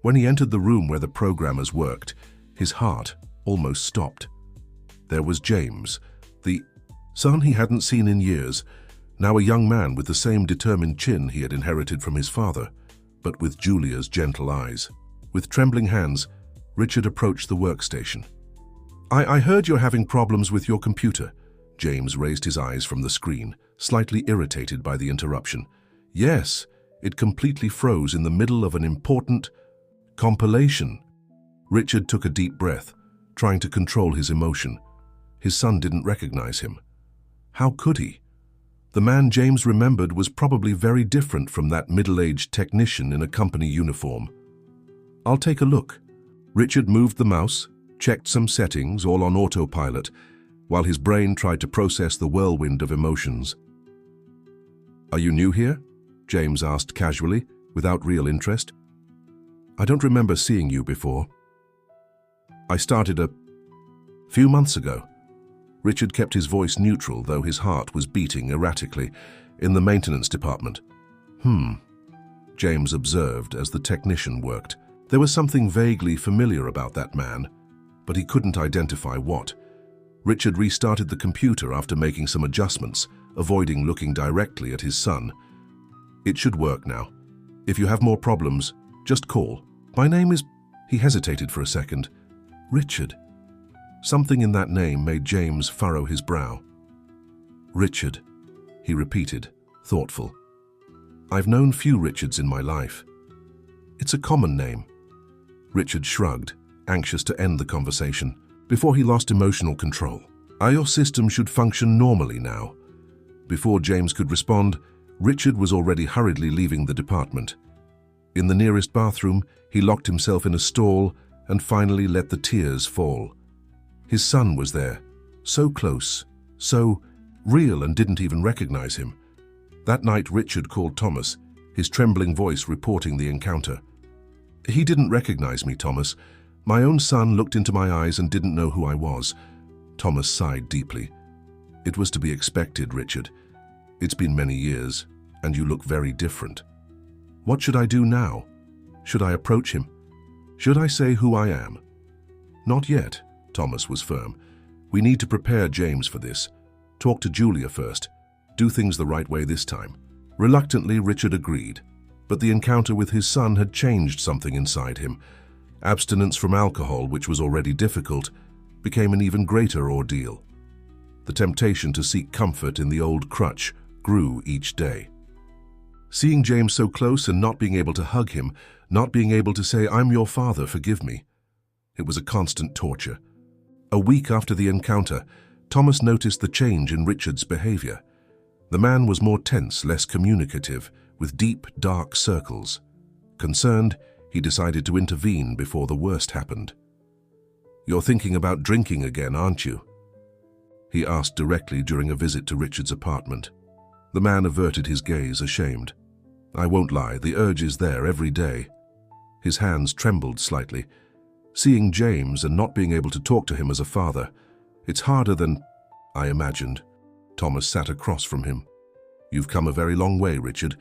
When he entered the room where the programmers worked, his heart almost stopped. There was James, the son he hadn't seen in years, now a young man with the same determined chin he had inherited from his father, but with Julia's gentle eyes. With trembling hands, Richard approached the workstation. I heard you're having problems with your computer. James raised his eyes from the screen, slightly irritated by the interruption. Yes, it completely froze in the middle of an important compilation. Richard took a deep breath, trying to control his emotion. His son didn't recognize him. How could he? The man James remembered was probably very different from that middle-aged technician in a company uniform. I'll take a look. Richard moved the mouse, checked some settings, all on autopilot, while his brain tried to process the whirlwind of emotions. Are you new here? James asked casually, without real interest. I don't remember seeing you before. I started a few months ago. Richard kept his voice neutral, though his heart was beating erratically, in the maintenance department. James observed as the technician worked. There was something vaguely familiar about that man, but he couldn't identify what. Richard restarted the computer after making some adjustments, avoiding looking directly at his son. It should work now. If you have more problems, just call. My name is... He hesitated for a second. Richard. Something in that name made James furrow his brow. Richard, he repeated, thoughtful. I've known few Richards in my life. It's a common name. Richard shrugged, anxious to end the conversation, before he lost emotional control. Your system should function normally now. Before James could respond, Richard was already hurriedly leaving the department. In the nearest bathroom, he locked himself in a stall and finally let the tears fall. His son was there, so close, so real, and didn't even recognize him. That night Richard called Thomas, his trembling voice reporting the encounter. He didn't recognize me, Thomas. My own son looked into my eyes and didn't know who I was. Thomas sighed deeply. It was to be expected, Richard. It's been many years, and you look very different. What should I do now? Should I approach him? Should I say who I am? Not yet, Thomas was firm. We need to prepare James for this. Talk to Julia first. Do things the right way this time. Reluctantly, Richard agreed. But the encounter with his son had changed something inside him. Abstinence from alcohol, which was already difficult, became an even greater ordeal. The temptation to seek comfort in the old crutch grew each day. Seeing James so close and not being able to hug him, not being able to say, "I'm your father, forgive me," it was a constant torture. A week after the encounter, Thomas noticed the change in Richard's behavior. The man was more tense, less communicative, with deep, dark circles. Concerned, he decided to intervene before the worst happened. "You're thinking about drinking again, aren't you?" he asked directly during a visit to Richard's apartment. The man averted his gaze, ashamed. "I won't lie, the urge is there every day." His hands trembled slightly. Seeing James and not being able to talk to him as a father, it's harder than I imagined. Thomas sat across from him. "You've come a very long way, Richard.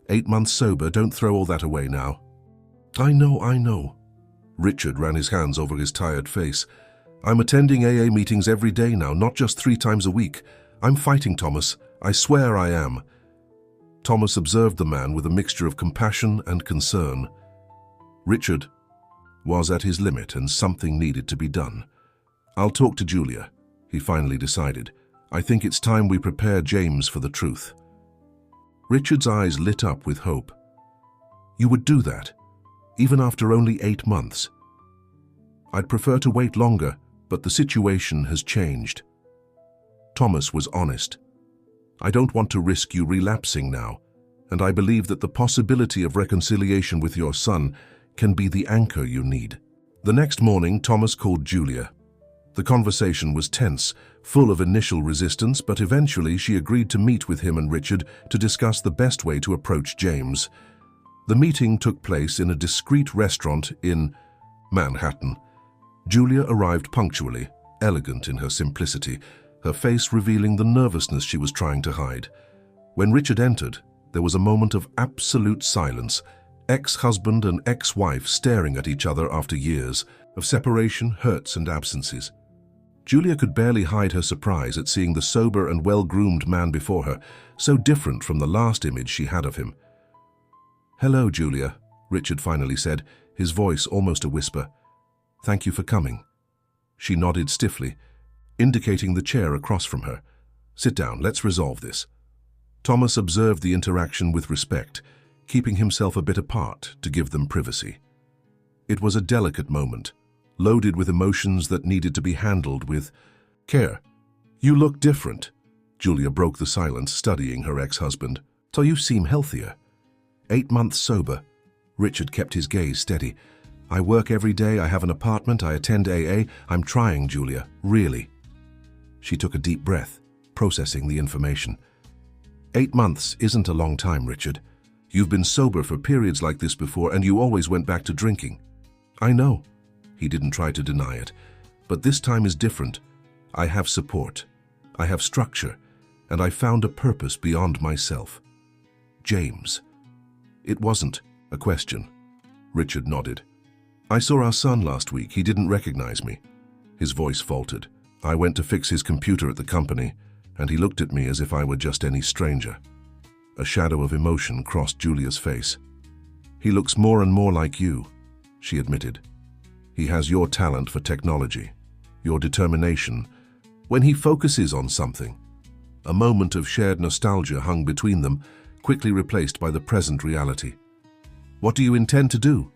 8 months sober, don't throw all that away now." I know. Richard ran his hands over his tired face. "I'm attending AA meetings every day now, not just 3 times a week. I'm fighting, Thomas. I swear I am." Thomas observed the man with a mixture of compassion and concern. Richard was at his limit and something needed to be done. "I'll talk to Julia," he finally decided. "I think it's time we prepare James for the truth." Richard's eyes lit up with hope. "You would do that, even after only 8 months?" "I'd prefer to wait longer, but the situation has changed." Thomas was honest. "I don't want to risk you relapsing now, and I believe that the possibility of reconciliation with your son can be the anchor you need." The next morning, Thomas called Julia. The conversation was tense, full of initial resistance, but eventually she agreed to meet with him and Richard to discuss the best way to approach James. The meeting took place in a discreet restaurant in Manhattan. Julia arrived punctually, elegant in her simplicity, her face revealing the nervousness she was trying to hide. When Richard entered, there was a moment of absolute silence, ex-husband and ex-wife staring at each other after years of separation, hurts, and absences. Julia could barely hide her surprise at seeing the sober and well-groomed man before her, so different from the last image she had of him. "Hello, Julia," Richard finally said, his voice almost a whisper. "Thank you for coming." She nodded stiffly, indicating the chair across from her. "Sit down, let's resolve this." Thomas observed the interaction with respect, keeping himself a bit apart to give them privacy. It was a delicate moment, loaded with emotions that needed to be handled with care. "You look different." Julia broke the silence, studying her ex-husband. "So you seem healthier." 8 months sober. Richard kept his gaze steady. "I work every day, I have an apartment, I attend AA. I'm trying, Julia, really." She took a deep breath, processing the information. 8 months isn't a long time, Richard. You've been sober for periods like this before, and you always went back to drinking. "I know." He didn't try to deny it. "But this time is different. I have support. I have structure. And I found a purpose beyond myself." James. It wasn't a question. Richard nodded. "I saw our son last week. He didn't recognize me." His voice faltered. "I went to fix his computer at the company, and he looked at me as if I were just any stranger." A shadow of emotion crossed Julia's face. "He looks more and more like you," she admitted. "He has your talent for technology, your determination. When he focuses on something." A moment of shared nostalgia hung between them, quickly replaced by the present reality. "What do you intend to do?"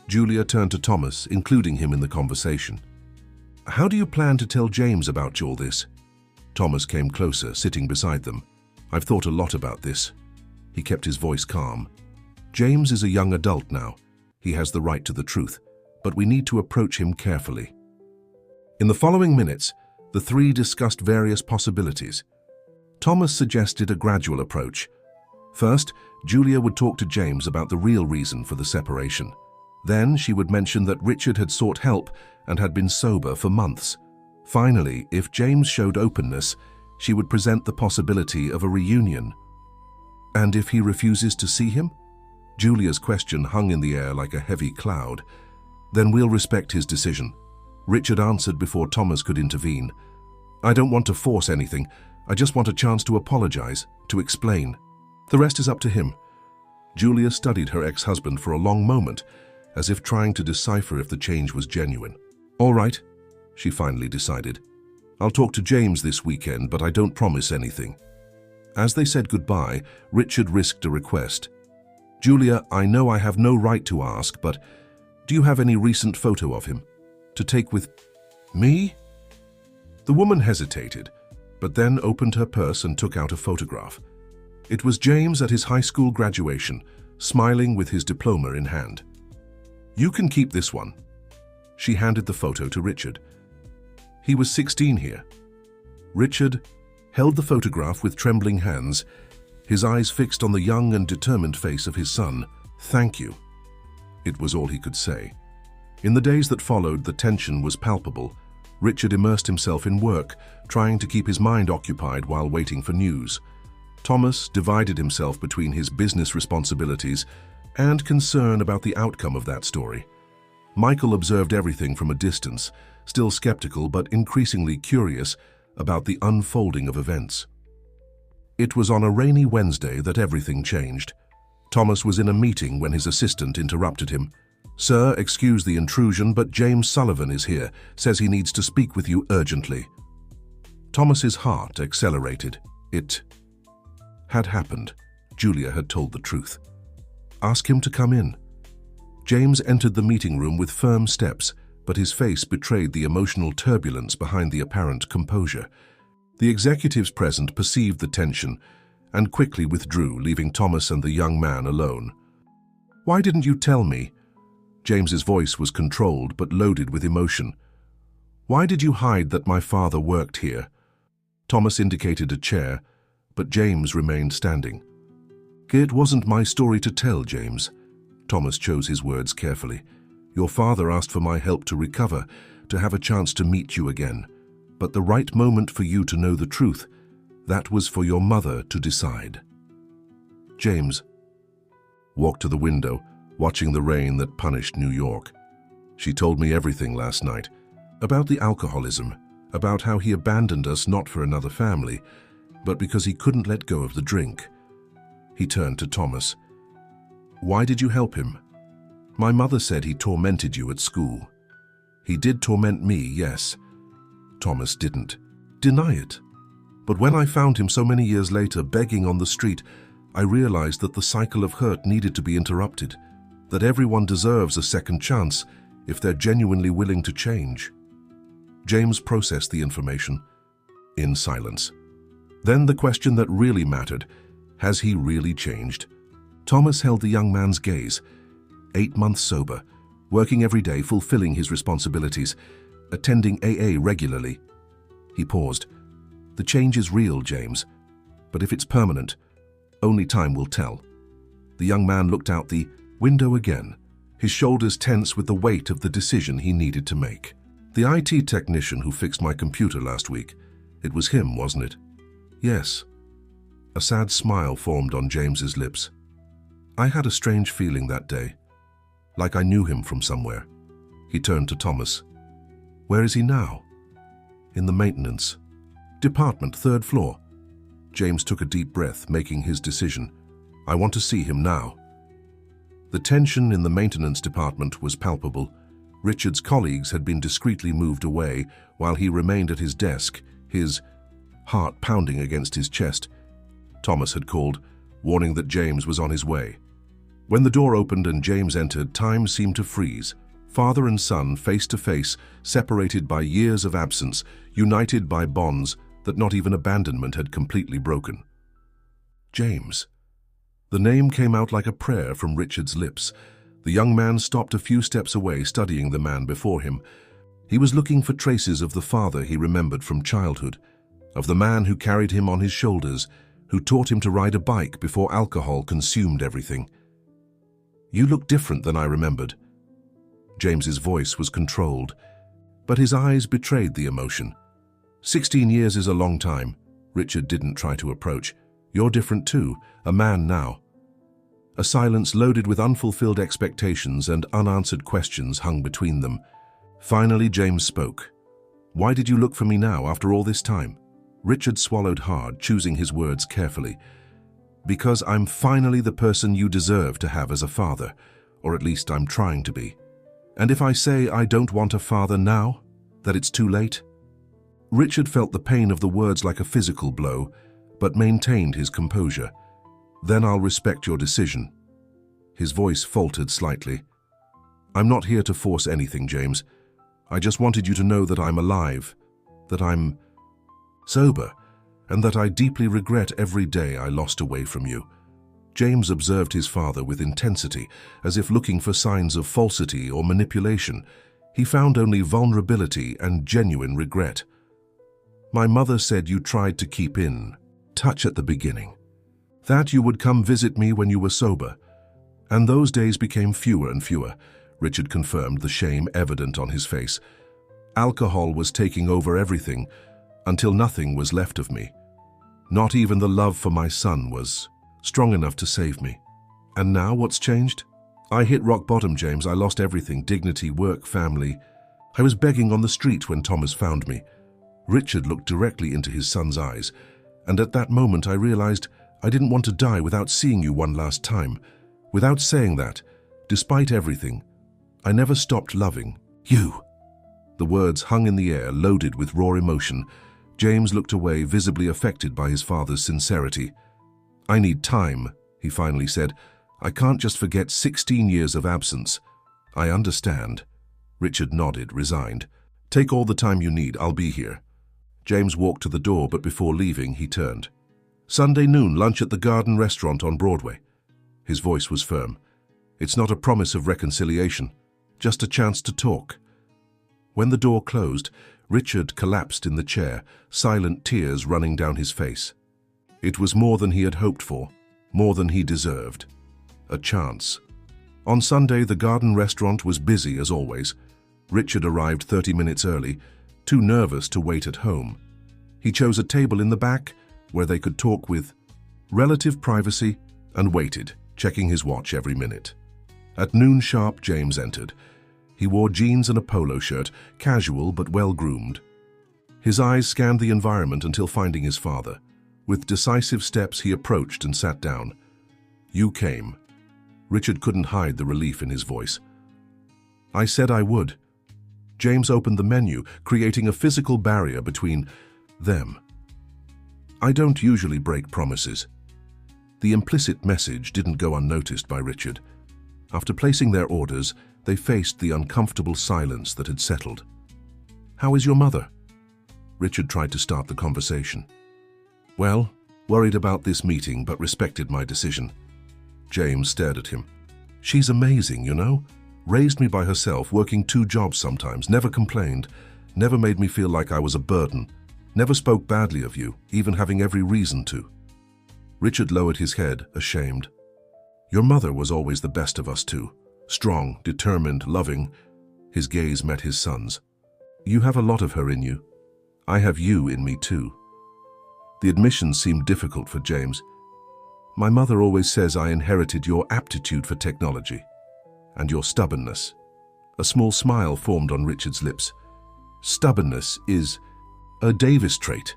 Julia turned to Thomas, including him in the conversation. "How do you plan to tell James about all this?" Thomas came closer, sitting beside them. "I've thought a lot about this." He kept his voice calm. "James is a young adult now. He has the right to the truth, but we need to approach him carefully." In the following minutes, the three discussed various possibilities. Thomas suggested a gradual approach. First, Julia would talk to James about the real reason for the separation. Then she would mention that Richard had sought help and had been sober for months. Finally, if James showed openness, she would present the possibility of a reunion. And if he refuses to see him? Julia's question hung in the air like a heavy cloud. Then we'll respect his decision. Richard answered before Thomas could intervene. I don't want to force anything. I just want a chance to apologize, to explain. The rest is up to him. Julia studied her ex-husband for a long moment, as if trying to decipher if the change was genuine. All right, she finally decided. I'll talk to James this weekend, but I don't promise anything. As they said goodbye, Richard risked a request. Julia, I know I have no right to ask, but do you have any recent photo of him? To take with me? The woman hesitated, but then opened her purse and took out a photograph. It was James at his high school graduation, smiling with his diploma in hand. You can keep this one. She handed the photo to Richard. He was 16 here. Richard held the photograph with trembling hands, his eyes fixed on the young and determined face of his son. Thank you. It was all he could say. In the days that followed, the tension was palpable. Richard immersed himself in work, trying to keep his mind occupied while waiting for news. Thomas divided himself between his business responsibilities and concern about the outcome of that story. Michael observed everything from a distance, still skeptical but increasingly curious about the unfolding of events. It was on a rainy Wednesday that everything changed. Thomas was in a meeting when his assistant interrupted him. Sir, excuse the intrusion, but James Sullivan is here, says he needs to speak with you urgently. Thomas's heart accelerated. It had happened. Julia had told the truth. Ask him to come in. James entered the meeting room with firm steps, but his face betrayed the emotional turbulence behind the apparent composure. The executives present perceived the tension and quickly withdrew, leaving Thomas and the young man alone. Why didn't you tell me? James's voice was controlled but loaded with emotion. Why did you hide that my father worked here? Thomas indicated a chair, but James remained standing. It wasn't my story to tell, James. Thomas chose his words carefully. Your father asked for my help to recover, to have a chance to meet you again. But the right moment for you to know the truth, that was for your mother to decide. James walked to the window, watching the rain that punished New York. She told me everything last night, about the alcoholism, about how he abandoned us not for another family, but because he couldn't let go of the drink. He turned to Thomas. Why did you help him? My mother said he tormented you at school. He did torment me, yes. Thomas didn't deny it. But when I found him so many years later begging on the street, I realized that the cycle of hurt needed to be interrupted, that everyone deserves a second chance if they're genuinely willing to change. James processed the information in silence. Then the question that really mattered, has he really changed? Thomas held the young man's gaze. 8 months sober, working every day, fulfilling his responsibilities, attending AA regularly. He paused. The change is real, James, but if it's permanent, only time will tell. The young man looked out the window again, his shoulders tense with the weight of the decision he needed to make. The IT technician who fixed my computer last week, it was him, wasn't it? Yes. A sad smile formed on James's lips. I had a strange feeling that day, like I knew him from somewhere. He turned to Thomas. Where is he now? In the maintenance department, 3rd floor. James took a deep breath, making his decision. I want to see him now. The tension in the maintenance department was palpable. Richard's colleagues had been discreetly moved away while he remained at his desk, his heart pounding against his chest. Thomas had called, warning that James was on his way. When the door opened and James entered, time seemed to freeze. Father and son, face to face, separated by years of absence, united by bonds that not even abandonment had completely broken. James. The name came out like a prayer from Richard's lips. The young man stopped a few steps away, studying the man before him. He was looking for traces of the father he remembered from childhood, of the man who carried him on his shoulders, who taught him to ride a bike before alcohol consumed everything. You look different than I remembered. James's voice was controlled, but his eyes betrayed the emotion. 16 years is a long time. Richard didn't try to approach. You're different too, a man now. A silence loaded with unfulfilled expectations and unanswered questions hung between them. Finally, James spoke. Why did you look for me now after all this time? Richard swallowed hard, choosing his words carefully. Because I'm finally the person you deserve to have as a father, or at least I'm trying to be. And if I say I don't want a father now, that it's too late? Richard felt the pain of the words like a physical blow, but maintained his composure. Then I'll respect your decision. His voice faltered slightly. I'm not here to force anything, James. I just wanted you to know that I'm alive, that I'm sober, and that I deeply regret every day I lost away from you. James observed his father with intensity, as if looking for signs of falsity or manipulation. He found only vulnerability and genuine regret. My mother said you tried to keep in touch at the beginning, that you would come visit me when you were sober, and those days became fewer and fewer. Richard confirmed, the shame evident on his face. Alcohol was taking over everything, until nothing was left of me. Not even the love for my son was strong enough to save me. And now what's changed? I hit rock bottom, James. I lost everything, dignity, work, family. I was begging on the street when Thomas found me. Richard looked directly into his son's eyes, and at that moment I realized I didn't want to die without seeing you one last time. Without saying that, despite everything, I never stopped loving you. The words hung in the air, loaded with raw emotion. James looked away, visibly affected by his father's sincerity. I need time, he finally said. I can't just forget 16 years of absence. I understand. Richard nodded, resigned. Take all the time you need, I'll be here. James walked to the door, but before leaving, he turned. Sunday noon, lunch at the Garden Restaurant on Broadway. His voice was firm. It's not a promise of reconciliation, just a chance to talk. When the door closed, Richard collapsed in the chair, silent tears running down his face. It was more than he had hoped for, more than he deserved. A chance. On Sunday, the Garden Restaurant was busy as always. Richard arrived 30 minutes early, too nervous to wait at home. He chose a table in the back where they could talk with relative privacy and waited, checking his watch every minute. At noon sharp, James entered. He wore jeans and a polo shirt, casual but well-groomed. His eyes scanned the environment until finding his father. With decisive steps, he approached and sat down. You came. Richard couldn't hide the relief in his voice. I said I would. James opened the menu, creating a physical barrier between them. I don't usually break promises. The implicit message didn't go unnoticed by Richard. After placing their orders, they faced the uncomfortable silence that had settled. How is your mother? Richard tried to start the conversation. Well, worried about this meeting, but respected my decision. James stared at him. She's amazing, you know? Raised me by herself, working 2 jobs sometimes, never complained, never made me feel like I was a burden, never spoke badly of you, even having every reason to. Richard lowered his head, ashamed. Your mother was always the best of us too. Strong, determined, loving. His gaze met his son's. You have a lot of her in you. I have you in me too. The admission seemed difficult for James. My mother always says I inherited your aptitude for technology and your stubbornness. A small smile formed on Richard's lips. Stubbornness is a Davis trait.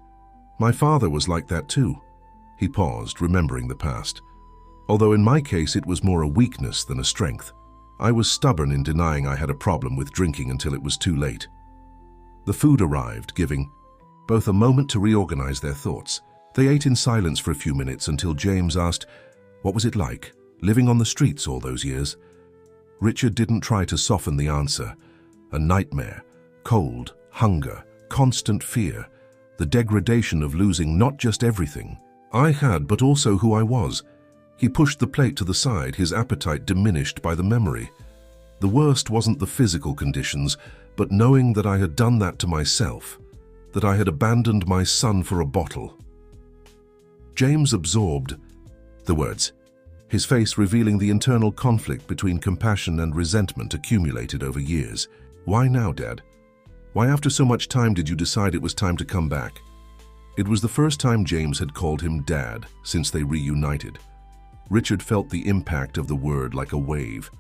My father was like that too. He paused, remembering the past. Although in my case it was more a weakness than a strength. I was stubborn in denying I had a problem with drinking until it was too late. The food arrived, giving both a moment to reorganize their thoughts. They ate in silence for a few minutes until James asked, what was it like, living on the streets all those years? Richard didn't try to soften the answer. A nightmare, cold, hunger, constant fear, the degradation of losing not just everything I had, but also who I was. He pushed the plate to the side, his appetite diminished by the memory. The worst wasn't the physical conditions, but knowing that I had done that to myself, that I had abandoned my son for a bottle. James absorbed the words. his face revealing the internal conflict between compassion and resentment accumulated over years. "Why now, Dad? Why after so much time did you decide it was time to come back?" It was the first time James had called him Dad since they reunited. Richard felt the impact of the word like a wave.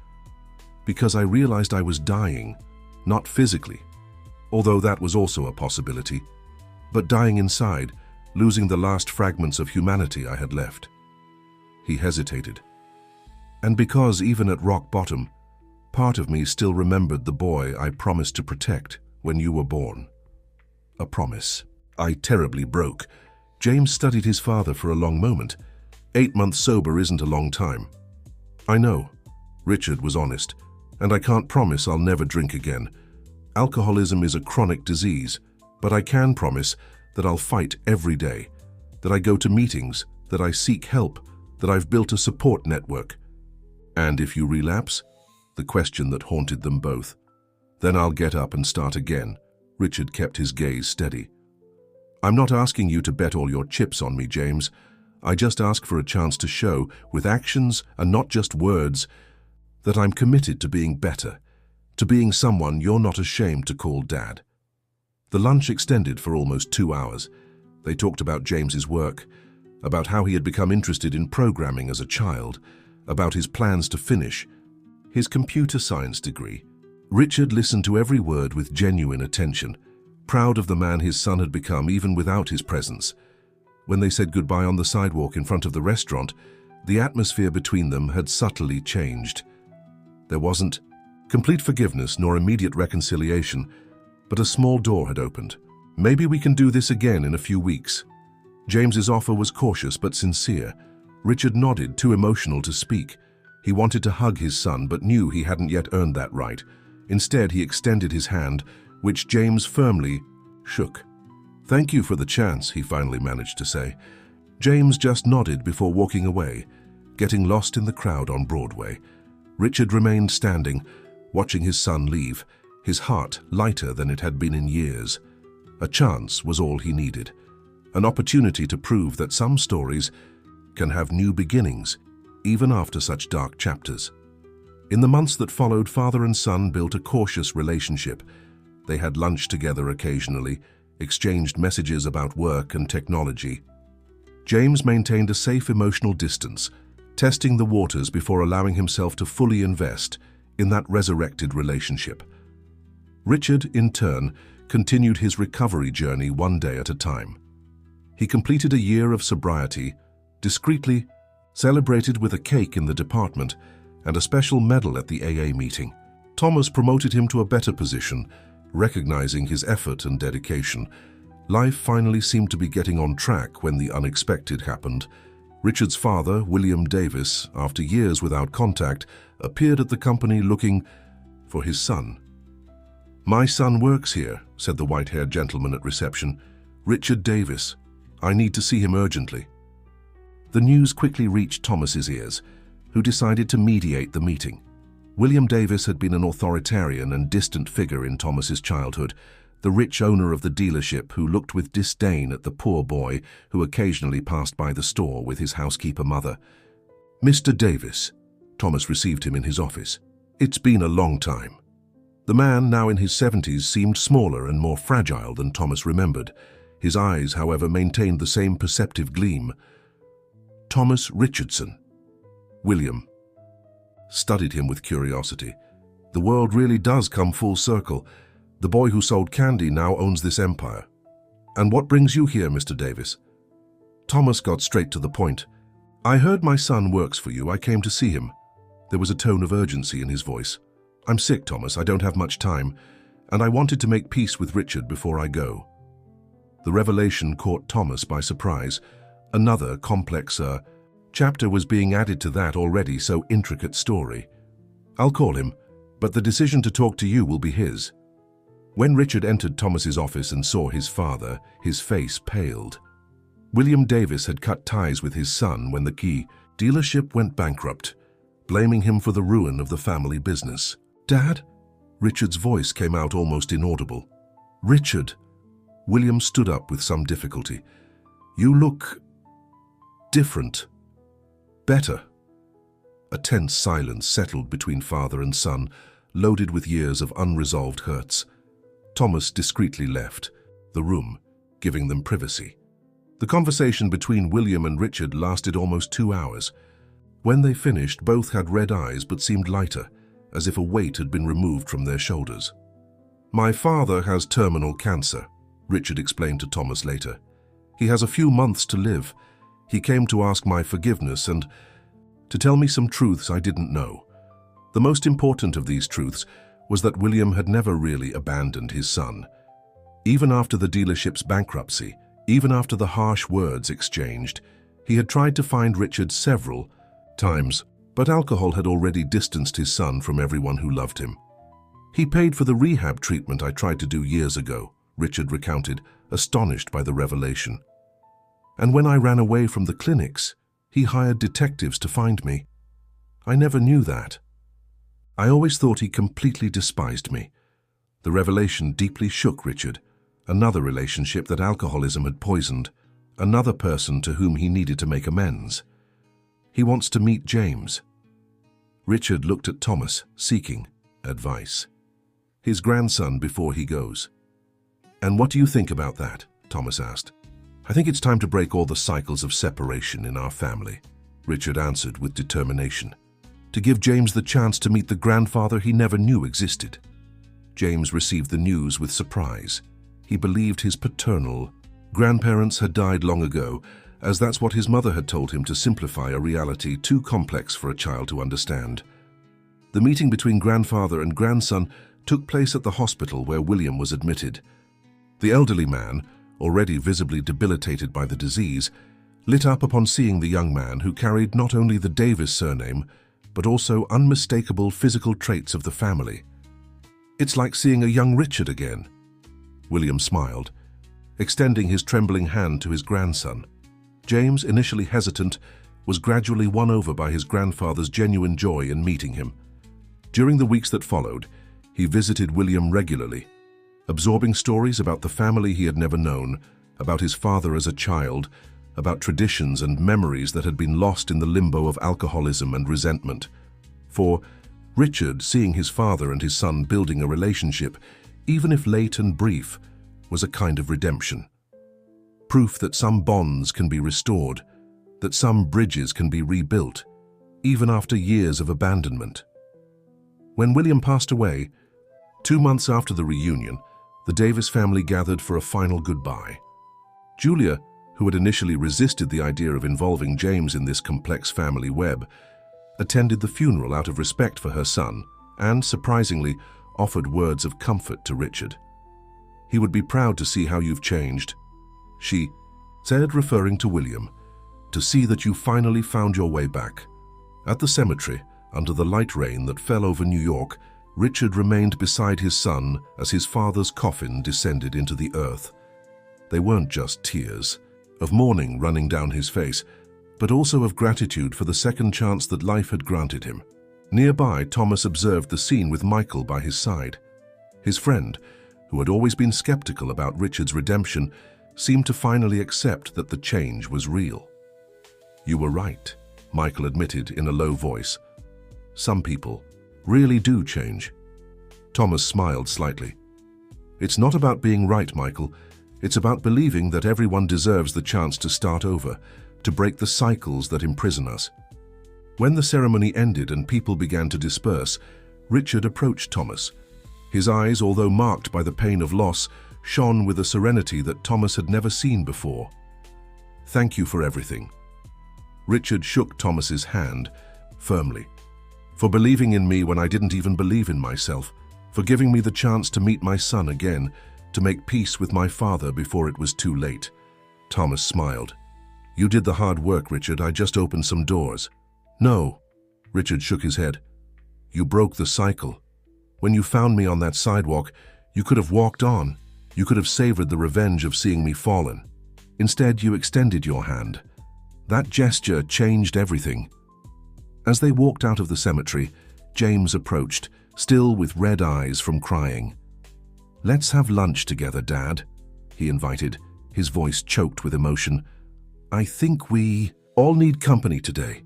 "Because I realized I was dying, not physically, although that was also a possibility, but dying inside, losing the last fragments of humanity I had left." He hesitated. "And because even at rock bottom, part of me still remembered the boy I promised to protect when you were born." A promise I terribly broke. James studied his father for a long moment. 8 months sober isn't a long time. "I know," Richard was honest, "and I can't promise I'll never drink again. Alcoholism is a chronic disease, but I can promise that I'll fight every day, that I go to meetings, that I seek help, that I've built a support network." "And if you relapse?" The question that haunted them both. "Then I'll get up and start again." Richard kept his gaze steady. "I'm not asking you to bet all your chips on me, James. I just ask for a chance to show, with actions and not just words, that I'm committed to being better, to being someone you're not ashamed to call Dad." The lunch extended for almost 2 hours. They talked about James's work, about how he had become interested in programming as a child, about his plans to finish his computer science degree. Richard listened to every word with genuine attention, proud of the man his son had become even without his presence. When they said goodbye on the sidewalk in front of the restaurant, the atmosphere between them had subtly changed. There wasn't complete forgiveness nor immediate reconciliation, but a small door had opened. "Maybe we can do this again in a few weeks." James's offer was cautious but sincere. Richard nodded, too emotional to speak. He wanted to hug his son, but knew he hadn't yet earned that right. Instead, he extended his hand, which James firmly shook. "Thank you for the chance," he finally managed to say. James just nodded before walking away, getting lost in the crowd on Broadway. Richard remained standing, watching his son leave, his heart lighter than it had been in years. A chance was all he needed, an opportunity to prove that some stories can have new beginnings, even after such dark chapters. In the months that followed, father and son built a cautious relationship. They had lunch together occasionally, exchanged messages about work and technology. James maintained a safe emotional distance, testing the waters before allowing himself to fully invest in that resurrected relationship. Richard, in turn, continued his recovery journey one day at a time. He completed a year of sobriety, discreetly celebrated with a cake in the department and a special medal at the AA meeting. Thomas promoted him to a better position, recognizing his effort and dedication. Life finally seemed to be getting on track when the unexpected happened. Richard's father, William Davis, after years without contact, appeared at the company looking for his son. "My son works here," said the white-haired gentleman at reception. "Richard Davis. I need to see him urgently." The news quickly reached Thomas's ears, who decided to mediate the meeting. William Davis had been an authoritarian and distant figure in Thomas's childhood, the rich owner of the dealership who looked with disdain at the poor boy who occasionally passed by the store with his housekeeper mother. "Mr. Davis," Thomas received him in his office. "It's been a long time." The man, now in his 70s, seemed smaller and more fragile than Thomas remembered. His eyes, however, maintained the same perceptive gleam. "Thomas Richardson." William studied him with curiosity. The world really does come full circle. The boy who sold candy now owns this empire. "And what brings you here, Mr. Davis?" Thomas got straight to the point. "I heard my son works for you. I came to see him." There was a tone of urgency in his voice. "I'm sick, Thomas. I don't have much time, and I wanted to make peace with Richard before I go." The revelation caught Thomas by surprise. Another complex chapter was being added to that already so intricate story. "I'll call him, but the decision to talk to you will be his." When Richard entered Thomas's office and saw his father, his face paled. William Davis had cut ties with his son when the key dealership went bankrupt, blaming him for the ruin of the family business. "Dad?" Richard's voice came out almost inaudible. "Richard." William stood up with some difficulty. "You look different. Better." A tense silence settled between father and son, loaded with years of unresolved hurts. Thomas discreetly left the room, giving them privacy. The conversation between William and Richard lasted almost 2 hours. When they finished, both had red eyes but seemed lighter, as if a weight had been removed from their shoulders. "My father has terminal cancer," Richard explained to Thomas later. "He has a few months to live. He came to ask my forgiveness and to tell me some truths I didn't know. The most important of these truths was that William had never really abandoned his son. Even after the dealership's bankruptcy, even after the harsh words exchanged, he had tried to find Richard several times, but alcohol had already distanced his son from everyone who loved him. He paid for the rehab treatment I tried to do years ago," Richard recounted, astonished by the revelation. "And when I ran away from the clinics, he hired detectives to find me. I never knew that. I always thought he completely despised me." The revelation deeply shook Richard. Another relationship that alcoholism had poisoned, another person to whom he needed to make amends. "He wants to meet James." Richard looked at Thomas, seeking advice. "His grandson before he goes." "And what do you think about that?" Thomas asked. "I think it's time to break all the cycles of separation in our family," Richard answered with determination. "To give James the chance to meet the grandfather he never knew existed." James received the news with surprise. He believed his paternal grandparents had died long ago, as that's what his mother had told him to simplify a reality too complex for a child to understand. The meeting between grandfather and grandson took place at the hospital where William was admitted. The elderly man, already visibly debilitated by the disease, lit up upon seeing the young man who carried not only the Davis surname, but also unmistakable physical traits of the family. "It's like seeing a young Richard again." William smiled, extending his trembling hand to his grandson. James, initially hesitant, was gradually won over by his grandfather's genuine joy in meeting him. During the weeks that followed, he visited William regularly, absorbing stories about the family he had never known, about his father as a child, about traditions and memories that had been lost in the limbo of alcoholism and resentment. For Richard, seeing his father and his son building a relationship, even if late and brief, was a kind of redemption. Proof that some bonds can be restored, that some bridges can be rebuilt, even after years of abandonment. When William passed away, 2 months after the reunion, the Davis family gathered for a final goodbye. Julia, who had initially resisted the idea of involving James in this complex family web, attended the funeral out of respect for her son and, surprisingly, offered words of comfort to Richard. "He would be proud to see how you've changed," she said, referring to William, "to see that you finally found your way back." At the cemetery, under the light rain that fell over New York, Richard remained beside his son as his father's coffin descended into the earth. They weren't just tears of mourning running down his face, but also of gratitude for the second chance that life had granted him. Nearby, Thomas observed the scene with Michael by his side. His friend, who had always been skeptical about Richard's redemption, seemed to finally accept that the change was real. "You were right," Michael admitted in a low voice. "Some people really do change." Thomas smiled slightly. "It's not about being right, Michael. It's about believing that everyone deserves the chance to start over, to break the cycles that imprison us." When the ceremony ended and people began to disperse, Richard approached Thomas. His eyes, although marked by the pain of loss, shone with a serenity that Thomas had never seen before. "Thank you for everything." Richard shook Thomas's hand firmly. "For believing in me when I didn't even believe in myself, for giving me the chance to meet my son again, to make peace with my father before it was too late." Thomas smiled. "You did the hard work, Richard. I just opened some doors." "No," Richard shook his head. "You broke the cycle. When you found me on that sidewalk, you could have walked on. You could have savored the revenge of seeing me fallen. Instead, you extended your hand. That gesture changed everything." As they walked out of the cemetery, James approached, still with red eyes from crying. "Let's have lunch together, Dad," he invited, his voice choked with emotion. "I think we all need company today."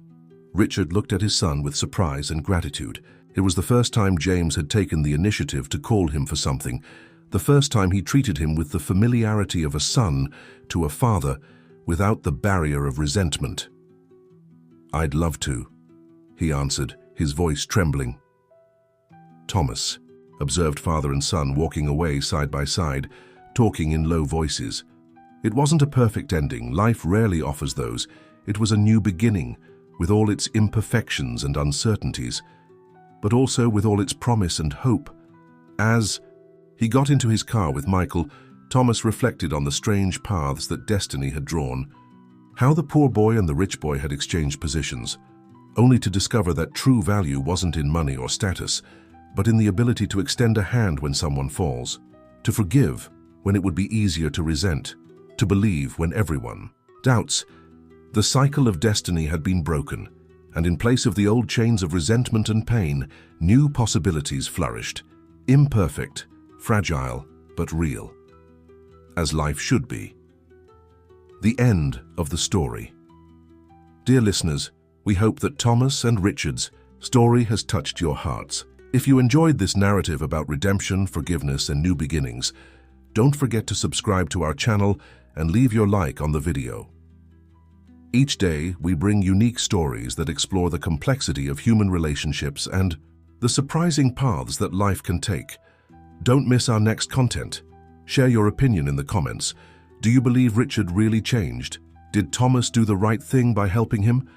Richard looked at his son with surprise and gratitude. It was the first time James had taken the initiative to call him for something, the first time he treated him with the familiarity of a son to a father, without the barrier of resentment. "I'd love to," he answered, his voice trembling. Thomas observed father and son walking away side by side, talking in low voices. It wasn't a perfect ending. Life rarely offers those. It was a new beginning, with all its imperfections and uncertainties, but also with all its promise and hope. As he got into his car with Michael, Thomas reflected on the strange paths that destiny had drawn, how the poor boy and the rich boy had exchanged positions, only to discover that true value wasn't in money or status, but in the ability to extend a hand when someone falls, to forgive when it would be easier to resent, to believe when everyone doubts. The cycle of destiny had been broken, and in place of the old chains of resentment and pain, new possibilities flourished, imperfect, fragile, but real, as life should be. The end of the story. Dear listeners, we hope that Thomas and Richard's story has touched your hearts. If you enjoyed this narrative about redemption, forgiveness, and new beginnings, don't forget to subscribe to our channel and leave your like on the video. Each day, we bring unique stories that explore the complexity of human relationships and the surprising paths that life can take. Don't miss our next content. Share your opinion in the comments. Do you believe Richard really changed? Did Thomas do the right thing by helping him?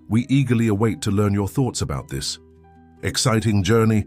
We eagerly await to learn your thoughts about this exciting journey